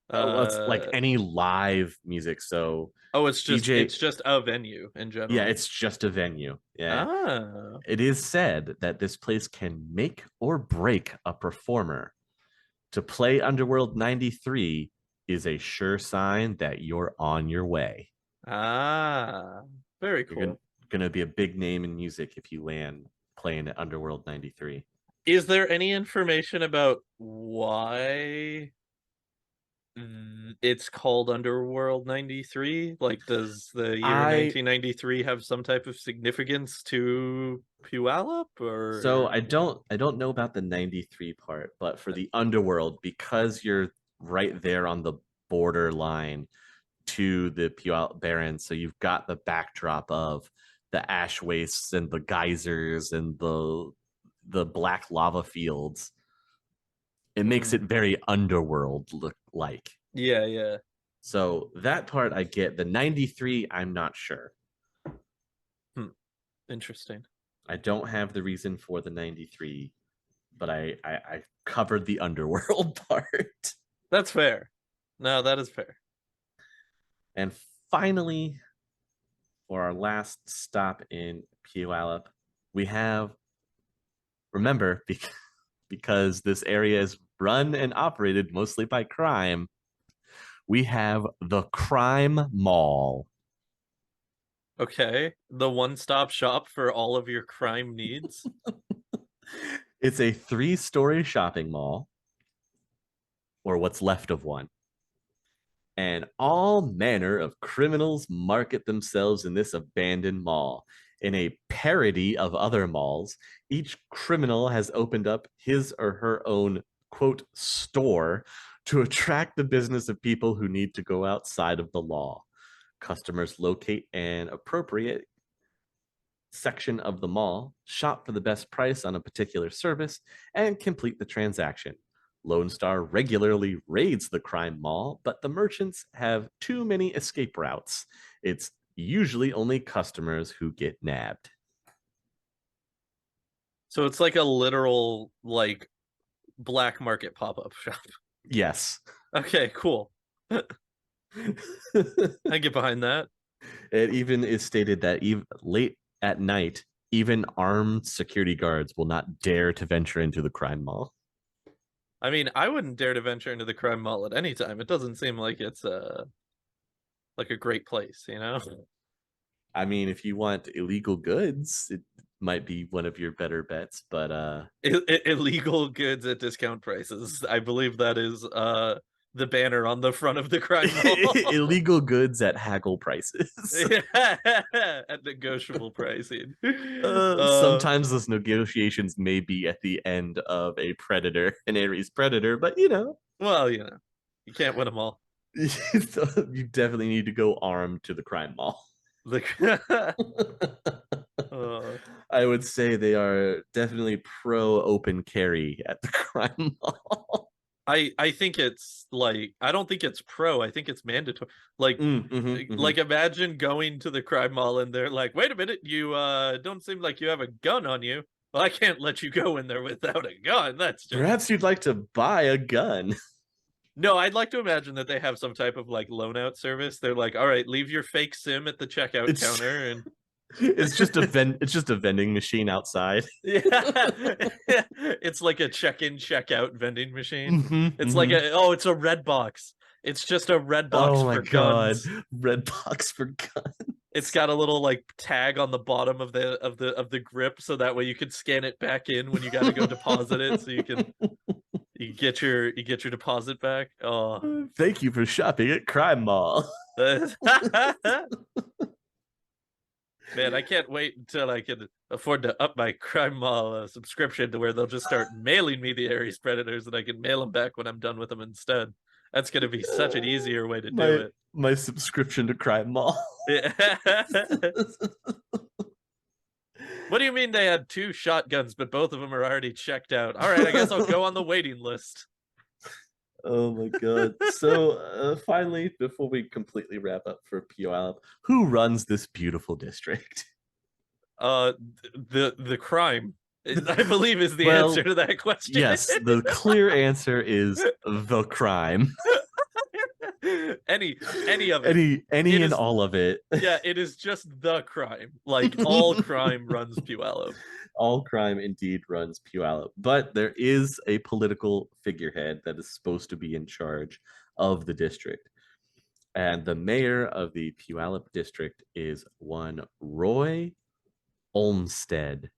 [SPEAKER 2] Oh, it's like
[SPEAKER 1] uh
[SPEAKER 2] any live music. So
[SPEAKER 1] oh
[SPEAKER 2] DJ,
[SPEAKER 1] it's just a venue in
[SPEAKER 2] yeah,
[SPEAKER 1] general.
[SPEAKER 2] it's just a venue. Yeah.
[SPEAKER 1] Ah.
[SPEAKER 2] It is said that this place can make or break a performer. To play Underworld 93 is a sure sign that you're on your way.
[SPEAKER 1] Ah. Very
[SPEAKER 2] You're going
[SPEAKER 1] cool.
[SPEAKER 2] to be a big name in music if you land playing at Underworld 93.
[SPEAKER 1] Is there any information about why it's called Underworld 93? Like, does the year
[SPEAKER 2] I
[SPEAKER 1] 1993 have some type of significance to Puyallup
[SPEAKER 2] so
[SPEAKER 1] or?
[SPEAKER 2] I don't know about the 93 part, but for the Underworld, because you're right there on the borderline to the Puyallup Barrens, so you've got the backdrop of the ash wastes and the geysers and the black lava fields. It makes it
[SPEAKER 1] Mm,
[SPEAKER 2] very underworld look like.
[SPEAKER 1] yeah, yeah.
[SPEAKER 2] So that part I get. The 93, I'm not sure.
[SPEAKER 1] Hmm, interesting.
[SPEAKER 2] I don't have the reason for the 93, but I covered the underworld part.
[SPEAKER 1] That's fair. No, that is fair.
[SPEAKER 2] And finally, for our last stop in Puyallup, we have, remember, because this area is run and operated mostly by crime, we have the Crime Mall.
[SPEAKER 1] Okay. The one-stop shop for all of your crime needs.
[SPEAKER 2] It's a 3-story shopping mall, or what's left of one. And all manner of criminals market themselves in this abandoned mall. In a parody of other malls, each criminal has opened up his or her own quote store to attract the business of people who need to go outside of the law. Customers locate an appropriate section of the mall, shop for the best price on a particular service, and complete the transaction. Lone Star regularly raids the crime mall, but the merchants have too many escape routes. It's usually only customers who get nabbed.
[SPEAKER 1] So it's like a literal like black market pop-up shop.
[SPEAKER 2] Yes.
[SPEAKER 1] Okay, cool. I get behind that.
[SPEAKER 2] It even is stated that even late at night, even armed security guards will not dare to venture into the crime mall.
[SPEAKER 1] I mean, I wouldn't dare to venture into the crime mall at any time. It doesn't seem like it's like a great place, you know?
[SPEAKER 2] I mean, if you want illegal goods, it might be one of your better bets, but
[SPEAKER 1] Illegal goods at discount prices. I believe that is the banner on the front of the crime mall.
[SPEAKER 2] illegal goods at haggle prices.
[SPEAKER 1] Yeah, at negotiable pricing. Uh,
[SPEAKER 2] Sometimes those negotiations may be at the end of a predator, an Ares predator, but
[SPEAKER 1] well, you know, you can't win them all.
[SPEAKER 2] you definitely need to go armed to the crime mall.
[SPEAKER 1] The uh,
[SPEAKER 2] I would say they are definitely pro open carry at the crime mall.
[SPEAKER 1] I think it's like I don't think it's pro. I think it's mandatory. Like
[SPEAKER 2] Mm-hmm.
[SPEAKER 1] imagine going to the crime mall and they're like, "Wait a minute, you don't seem like you have a gun on you." Well, I can't let you go in there without a gun. That's just
[SPEAKER 2] Perhaps you'd like to buy a gun.
[SPEAKER 1] no. I'd like to imagine that they have some type of like loan out service. They're like, "All right, leave your fake SIM at the checkout
[SPEAKER 2] It's
[SPEAKER 1] counter and
[SPEAKER 2] it's just a vending machine outside.
[SPEAKER 1] yeah, it's like a check-in, check-out vending machine. It's like
[SPEAKER 2] Hmm.
[SPEAKER 1] it's a red box. It's just a red box
[SPEAKER 2] Oh my
[SPEAKER 1] for
[SPEAKER 2] god,
[SPEAKER 1] guns.
[SPEAKER 2] red box for
[SPEAKER 1] It's
[SPEAKER 2] guns.
[SPEAKER 1] got a little like tag on the bottom of the grip, so that way you can scan it back in when you got to go deposit it, so you get your deposit back. Oh,
[SPEAKER 2] Thank you for shopping at Crime Mall.
[SPEAKER 1] man, I can't wait until I can afford to up my Crime Mall subscription to where they'll just start mailing me the Ares Predators and I can mail them back when I'm done with them instead. That's going to be such an easier way to do
[SPEAKER 2] my
[SPEAKER 1] it.
[SPEAKER 2] my subscription to Crime Mall.
[SPEAKER 1] What do you mean they had two shotguns, but both of them are already checked out? All right, I guess I'll go on the waiting list.
[SPEAKER 2] Oh my god. So finally, before we completely wrap up for Puyallup, who runs this beautiful district?
[SPEAKER 1] Uh, the crime, I believe, is the answer
[SPEAKER 2] Well,
[SPEAKER 1] to that question.
[SPEAKER 2] yes, the clear answer is the crime.
[SPEAKER 1] Any of it.
[SPEAKER 2] Any
[SPEAKER 1] It
[SPEAKER 2] and
[SPEAKER 1] is
[SPEAKER 2] all of it.
[SPEAKER 1] yeah, it is just the crime. Like all crime runs Puyallup.
[SPEAKER 2] All crime indeed runs Puyallup, but there is a political figurehead that is supposed to be in charge of the district. And the mayor of the Puyallup district is one Roy Olmsted.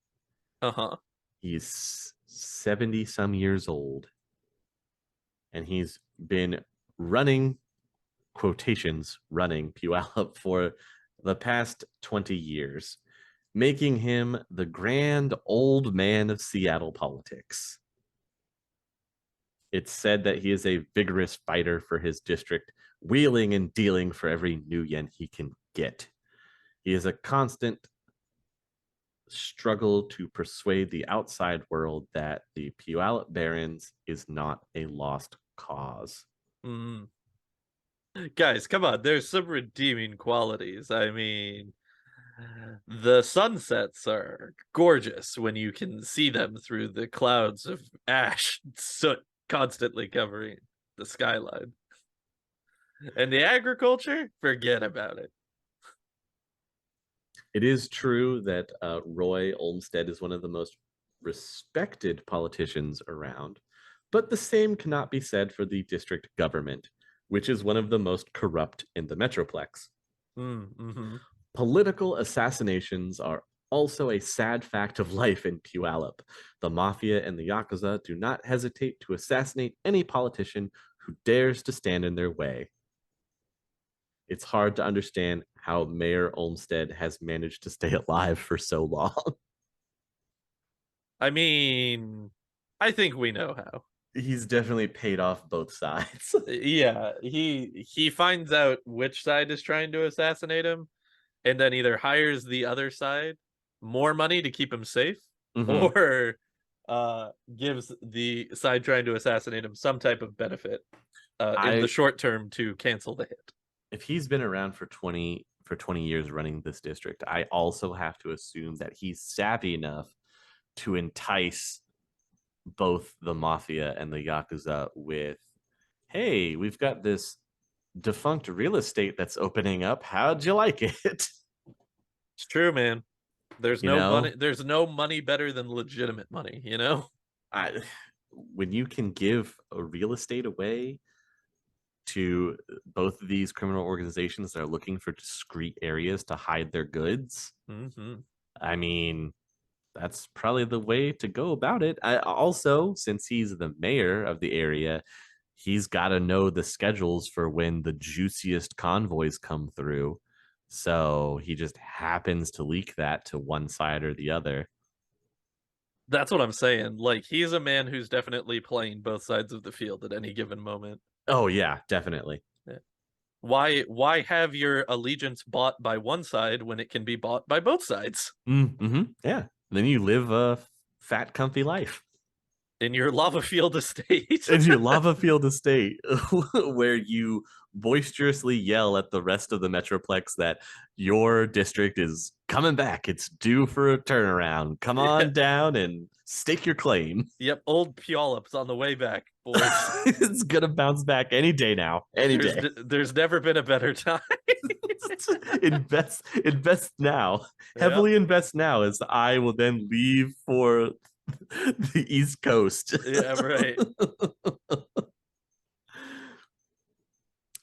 [SPEAKER 1] Uh-huh.
[SPEAKER 2] He's 70 some years old, and he's been running quotations running Puyallup for the past 20 years, making him the grand old man of Seattle politics. It's said that he is a vigorous fighter for his district, wheeling and dealing for every new yen he can get. He is a constant struggle to persuade the outside world that the Puyallup Barrens is not a lost cause.
[SPEAKER 1] Mm. Guys, come on. There's some redeeming qualities. I mean, The sunsets are gorgeous when you can see them through the clouds of ash soot constantly covering the skyline. And the agriculture, forget about it.
[SPEAKER 2] It is true that Roy Olmsted is one of the most respected politicians around, but the same cannot be said for the district government, which is one of the most corrupt in the Metroplex.
[SPEAKER 1] Mm-hmm.
[SPEAKER 2] Political assassinations are also a sad fact of life in Puyallup. The mafia and the Yakuza do not hesitate to assassinate any politician who dares to stand in their way. It's hard to understand how Mayor Olmsted has managed to stay alive for so long.
[SPEAKER 1] I mean, I think we know how.
[SPEAKER 2] He's definitely paid off both sides.
[SPEAKER 1] Yeah, he finds out which side is trying to assassinate him, and then either hires the other side more money to keep him safe,
[SPEAKER 2] Mm-hmm.
[SPEAKER 1] or gives the side trying to assassinate him some type of benefit in the
[SPEAKER 2] I
[SPEAKER 1] short term to cancel the hit.
[SPEAKER 2] If he's been around for 20 years running this district, I also have to assume that he's savvy enough to entice both the mafia and the yakuza with, hey, we've got this defunct real estate that's opening up. How'd you like it?
[SPEAKER 1] It's true, man. There's
[SPEAKER 2] you
[SPEAKER 1] no money.
[SPEAKER 2] know,
[SPEAKER 1] There's no money better than legitimate money. You know.
[SPEAKER 2] I when you can give a real estate away to both of these criminal organizations that are looking for discrete areas to hide their goods,
[SPEAKER 1] Mm-hmm.
[SPEAKER 2] I mean, that's probably the way to go about it. Also, since he's the mayor of the area, he's got to know the schedules for when the juiciest convoys come through. So he just happens to leak that to one side or the other.
[SPEAKER 1] That's what I'm saying. Like he's a man who's definitely playing both sides of the field at any given moment.
[SPEAKER 2] Oh yeah, definitely.
[SPEAKER 1] Yeah. Why have your allegiance bought by one side when it can be bought by both sides
[SPEAKER 2] Mm-hmm. Yeah. Then you live a fat, comfy life.
[SPEAKER 1] in your lava field estate?
[SPEAKER 2] In your lava field estate where you boisterously yell at the rest of the Metroplex that your district is coming back. It's due for a turnaround. Come
[SPEAKER 1] Yeah.
[SPEAKER 2] on down and stake your claim.
[SPEAKER 1] Yep, old Puyallup's on the way back, boys.
[SPEAKER 2] It's gonna bounce back any day now. Any day.
[SPEAKER 1] There's never been a better time.
[SPEAKER 2] Invest now.
[SPEAKER 1] Yep.
[SPEAKER 2] Heavily invest now as I will then leave for the East Coast.
[SPEAKER 1] Yeah, right.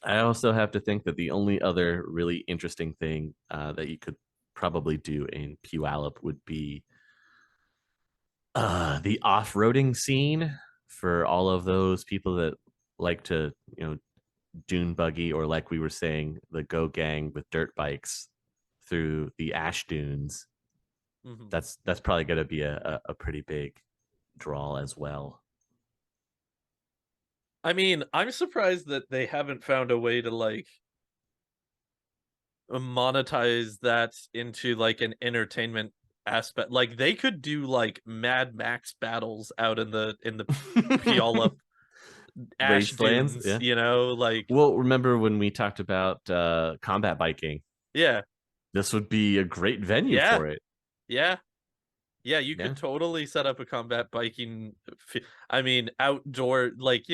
[SPEAKER 2] I also have to think that the only other really interesting thing that you could probably do in Puyallup would be the off-roading scene for all of those people that like to, dune buggy, or like we were saying, the go gang with dirt bikes through the ash dunes.
[SPEAKER 1] Mhm.
[SPEAKER 2] That's probably going to be a pretty big draw as well.
[SPEAKER 1] I mean, I'm surprised that they haven't found a way to like monetize that into like an entertainment aspect. Like they could do like Mad Max battles out in the Puyallup ash
[SPEAKER 2] Wastelands,
[SPEAKER 1] dunes,
[SPEAKER 2] yeah.
[SPEAKER 1] you know, like
[SPEAKER 2] Well, remember when we talked about combat biking?
[SPEAKER 1] yeah,
[SPEAKER 2] This would be a great venue
[SPEAKER 1] yeah,
[SPEAKER 2] for it.
[SPEAKER 1] yeah. Yeah, you
[SPEAKER 2] Yeah.
[SPEAKER 1] could totally set up a combat biking. I mean, outdoor, like,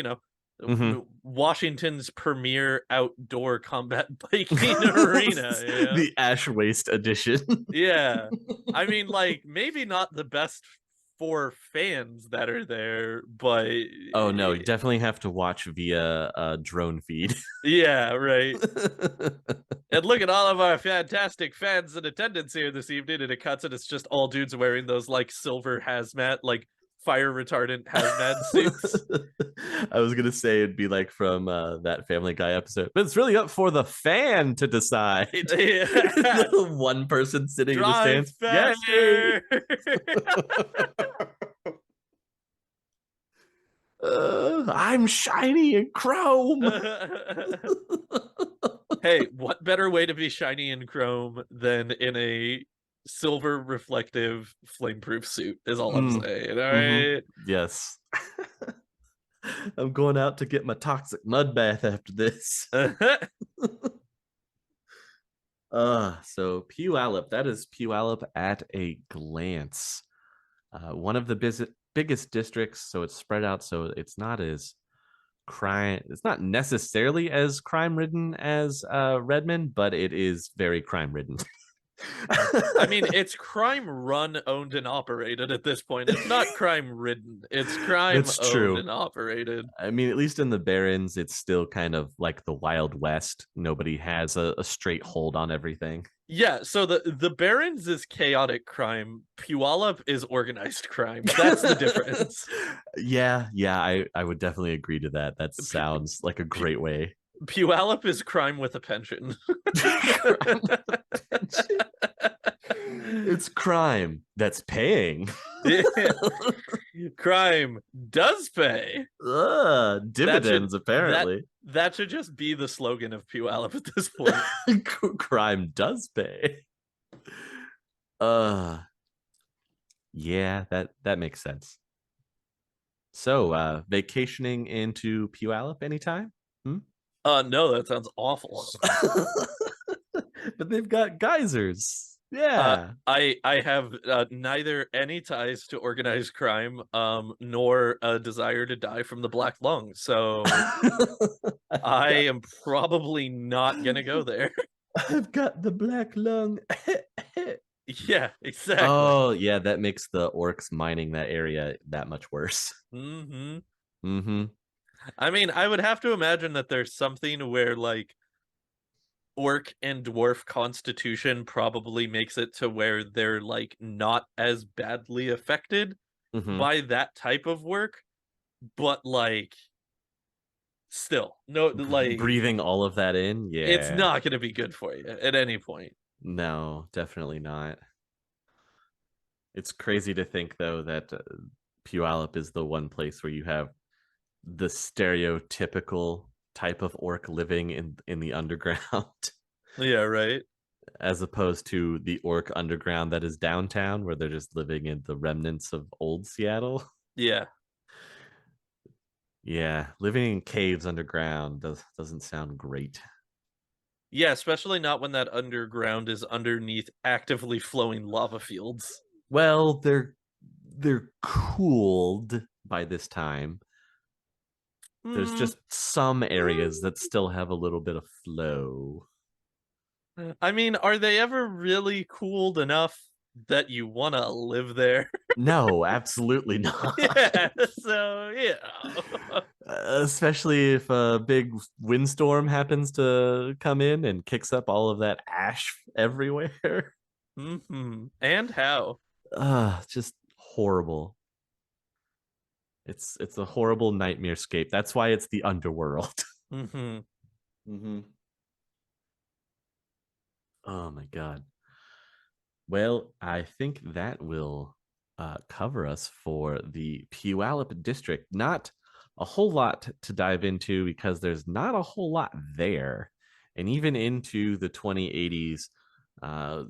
[SPEAKER 2] Mm-hmm.
[SPEAKER 1] Washington's premier outdoor combat biking arena.
[SPEAKER 2] The Ash Waste edition.
[SPEAKER 1] Yeah. I mean, like, maybe not the best for fans that are there, but
[SPEAKER 2] Oh no, definitely have to watch via drone feed.
[SPEAKER 1] yeah, right. And look at all of our fantastic fans in attendance here this evening. And it cuts and it's just all dudes wearing those like silver hazmat, like fire retardant hazmat suits.
[SPEAKER 2] I was gonna say it'd be like from that Family Guy episode, but it's really up for the fan to decide.
[SPEAKER 1] Yeah.
[SPEAKER 2] The one person sitting in the
[SPEAKER 1] Drive
[SPEAKER 2] stands, yay!
[SPEAKER 1] faster.
[SPEAKER 2] I'm shiny and chrome.
[SPEAKER 1] Hey, what better way to be shiny and chrome than in a silver reflective flameproof suit is all I'm
[SPEAKER 2] Mm,
[SPEAKER 1] saying. All
[SPEAKER 2] hmm.
[SPEAKER 1] right.
[SPEAKER 2] Yes. I'm going out to get my toxic mud bath after this. So Puyallup, that is Puyallup at a glance. One of the biggest districts, so it's spread out, so it's not necessarily as crime ridden as Redmond, but it is very crime ridden.
[SPEAKER 1] I mean, it's crime run, owned, and operated at this point. It's not crime ridden. It's crime
[SPEAKER 2] That's
[SPEAKER 1] owned
[SPEAKER 2] true.
[SPEAKER 1] and operated.
[SPEAKER 2] I mean, at least in the Barrens, it's still kind of like the Wild West. Nobody has a straight hold on everything.
[SPEAKER 1] Yeah, so the Barrens is chaotic crime. Puyallup is organized crime. That's the difference.
[SPEAKER 2] Yeah, I would definitely agree to that. That
[SPEAKER 1] Pu-
[SPEAKER 2] sounds like a
[SPEAKER 1] Pu-
[SPEAKER 2] great way.
[SPEAKER 1] Puyallup is crime with a pension.
[SPEAKER 2] It's crime that's paying.
[SPEAKER 1] Crime does pay. That should
[SPEAKER 2] Dividends,
[SPEAKER 1] that
[SPEAKER 2] apparently.
[SPEAKER 1] that should just be the slogan of Puyallup at this point.
[SPEAKER 2] Crime does pay. Uh, yeah, that makes sense. So, vacationing into Puyallup anytime? Hmm?
[SPEAKER 1] No, that sounds awful.
[SPEAKER 2] But they've got geysers.
[SPEAKER 1] Uh,
[SPEAKER 2] Yeah.
[SPEAKER 1] I have neither any ties to organized crime, nor a desire to die from the black lung. So
[SPEAKER 2] I've
[SPEAKER 1] I
[SPEAKER 2] got
[SPEAKER 1] am probably not gonna go there.
[SPEAKER 2] I've got the black lung.
[SPEAKER 1] Yeah, exactly.
[SPEAKER 2] Oh, yeah, that makes the orcs mining that area that much worse.
[SPEAKER 1] Hmm.
[SPEAKER 2] Mm-hmm.
[SPEAKER 1] I mean, I would have to imagine that there's something where like orc and dwarf constitution probably makes it to where they're like not as badly affected
[SPEAKER 2] Mm-hmm.
[SPEAKER 1] by that type of work, but like still, no, like
[SPEAKER 2] Breathing all of that in,
[SPEAKER 1] it's
[SPEAKER 2] yeah.
[SPEAKER 1] not going to be good for you at any point.
[SPEAKER 2] No, definitely not. It's crazy to think though that Puyallup is the one place where you have the stereotypical type of orc living in the underground,
[SPEAKER 1] Yeah, right.
[SPEAKER 2] as opposed to the orc underground that is downtown, where they're just living in the remnants of old Seattle.
[SPEAKER 1] Yeah.
[SPEAKER 2] Yeah, living in caves underground doesn't sound great.
[SPEAKER 1] Yeah, especially not when that underground is underneath actively flowing lava fields.
[SPEAKER 2] Well, they're cooled by this time. There's
[SPEAKER 1] Hmm.
[SPEAKER 2] just some areas that still have a little bit of flow.
[SPEAKER 1] I mean, are they ever really cooled enough that you want to live there?
[SPEAKER 2] No, absolutely not.
[SPEAKER 1] Yeah, so yeah.
[SPEAKER 2] Especially if a big windstorm happens to come in and kicks up all of that ash everywhere.
[SPEAKER 1] And how?
[SPEAKER 2] Just horrible. It's a horrible nightmare scape. That's why it's the underworld.
[SPEAKER 1] Hmm.
[SPEAKER 2] Mm-hmm. Oh my god. Well, I think that will cover us for the Puyallup district. Not a whole lot to dive into because there's not a whole lot there. And even into the 2080s, uh,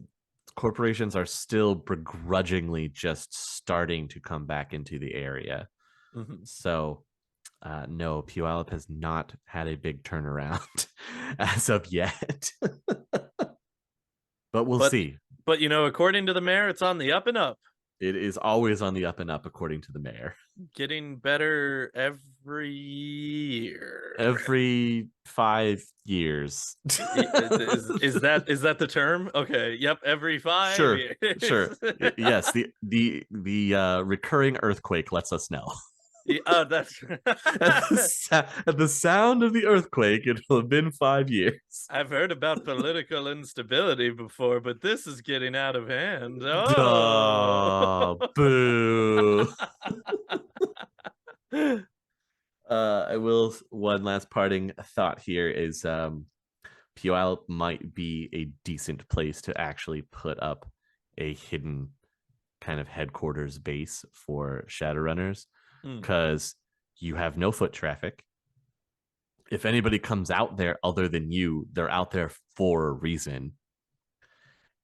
[SPEAKER 2] corporations are still begrudgingly just starting to come back into the area.
[SPEAKER 1] Hmm.
[SPEAKER 2] So, no, Puyallup has not had a big turnaround as of yet, but we'll
[SPEAKER 1] But
[SPEAKER 2] see.
[SPEAKER 1] according to the mayor, it's on the up and up,
[SPEAKER 2] It is always on the up and up, according to the mayor.
[SPEAKER 1] getting better every year.
[SPEAKER 2] Every 5 years.
[SPEAKER 1] Is that the term? Okay. Yep. Every five
[SPEAKER 2] Sure,
[SPEAKER 1] years.
[SPEAKER 2] sure. Yes, the recurring earthquake lets us know.
[SPEAKER 1] Yeah, oh, that's.
[SPEAKER 2] At the sound of the earthquake, it will have been 5 years.
[SPEAKER 1] I've heard about political instability before, but this is getting out of hand. Oh.
[SPEAKER 2] Duh, boo. I will. One last parting thought here is Puyallup might be a decent place to actually put up a hidden kind of headquarters base for Shadowrunners
[SPEAKER 1] Hmm.
[SPEAKER 2] because you have no foot traffic. If anybody comes out there other than you, they're out there for a reason.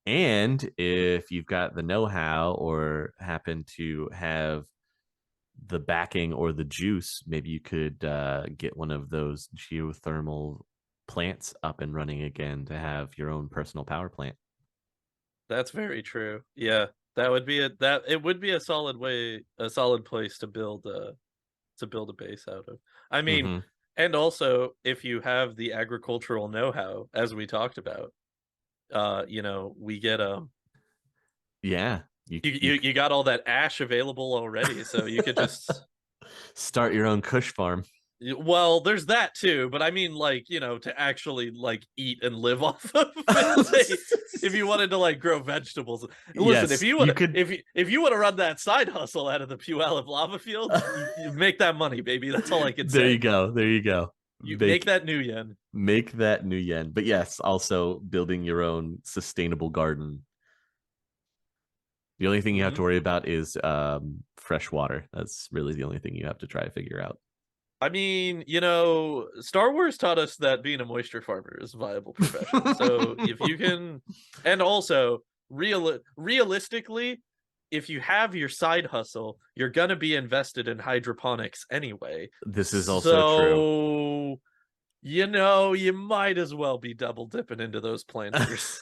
[SPEAKER 2] And if you've got the know how or happen to have the backing or the juice, maybe you could get one of those geothermal plants up and running again to have your own personal power plant.
[SPEAKER 1] That's very true. Yeah, that would be it would be a solid place to build a base out of. I mean,
[SPEAKER 2] Hmm.
[SPEAKER 1] and also if you have the agricultural know-how, as we talked about, we get
[SPEAKER 2] Yeah,
[SPEAKER 1] you got all that ash available already, so you could just
[SPEAKER 2] start your own Kush farm.
[SPEAKER 1] well, there's that too, but I mean, like, to actually like eat and live off of it. Like, if you wanted to like grow vegetables, listen,
[SPEAKER 2] Yes, you could.
[SPEAKER 1] if you want to run that side hustle out of the Puyallup lava fields, you make that money, baby. That's all I can
[SPEAKER 2] There you
[SPEAKER 1] say.
[SPEAKER 2] go. There you go.
[SPEAKER 1] You make
[SPEAKER 2] Make
[SPEAKER 1] that new yen.
[SPEAKER 2] make that new yen. But yes, also building your own sustainable garden. The only thing you have to
[SPEAKER 1] Hmm.
[SPEAKER 2] worry about is fresh water. That's really the only thing you have to try to figure out.
[SPEAKER 1] I mean, Star Wars taught us that being a moisture farmer is a viable profession. So if you can, and also realistically, if you have your side hustle, you're gonna be invested in hydroponics anyway.
[SPEAKER 2] This is also true.
[SPEAKER 1] So you might as well be double dipping into those planters.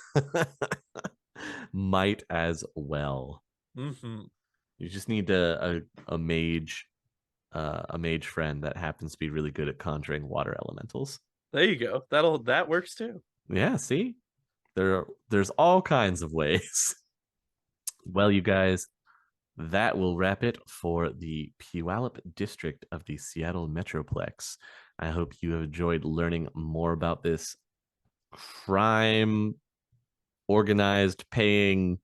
[SPEAKER 2] Might as well.
[SPEAKER 1] Hmm.
[SPEAKER 2] You just need a mage friend that happens to be really good at conjuring water elementals.
[SPEAKER 1] There you go. That works too.
[SPEAKER 2] Yeah, see? There's all kinds of ways. Well, you guys, that will wrap it for the Puyallup district of the Seattle Metroplex. I hope you have enjoyed learning more about this crime organized paying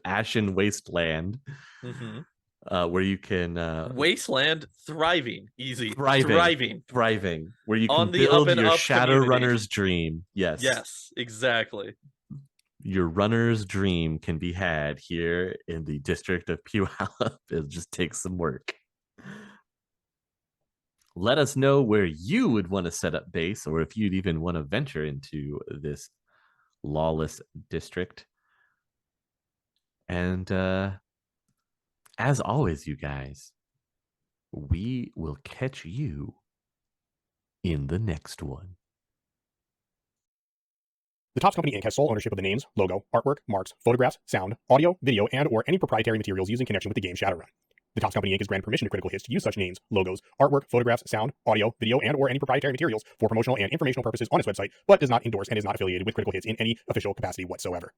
[SPEAKER 2] ashen wasteland
[SPEAKER 1] Hmm.
[SPEAKER 2] where you can
[SPEAKER 1] Wasteland thriving, easy,
[SPEAKER 2] thriving,
[SPEAKER 1] thriving
[SPEAKER 2] thriving, where you can
[SPEAKER 1] on the up
[SPEAKER 2] build
[SPEAKER 1] and
[SPEAKER 2] your
[SPEAKER 1] up community.
[SPEAKER 2] Shadowrunner's dream. Yes,
[SPEAKER 1] Yes, exactly.
[SPEAKER 2] your runner's dream can be had here in the district of Puyallup. It just takes some work. Let us know where you would want to set up base, or if you'd even want to venture into this lawless district. And as always, you guys, we will catch you in the next one.
[SPEAKER 3] The Topps Company Inc. has sole ownership of the names, logo, artwork, marks, photographs, sound, audio, video, and/or any proprietary materials used in connection with the game Shadowrun. The Topps Company Inc. is granted permission to Critical Hits to use such names, logos, artwork, photographs, sound, audio, video, and/or any proprietary materials for promotional and informational purposes on its website, but does not endorse and is not affiliated with Critical Hits in any official capacity whatsoever.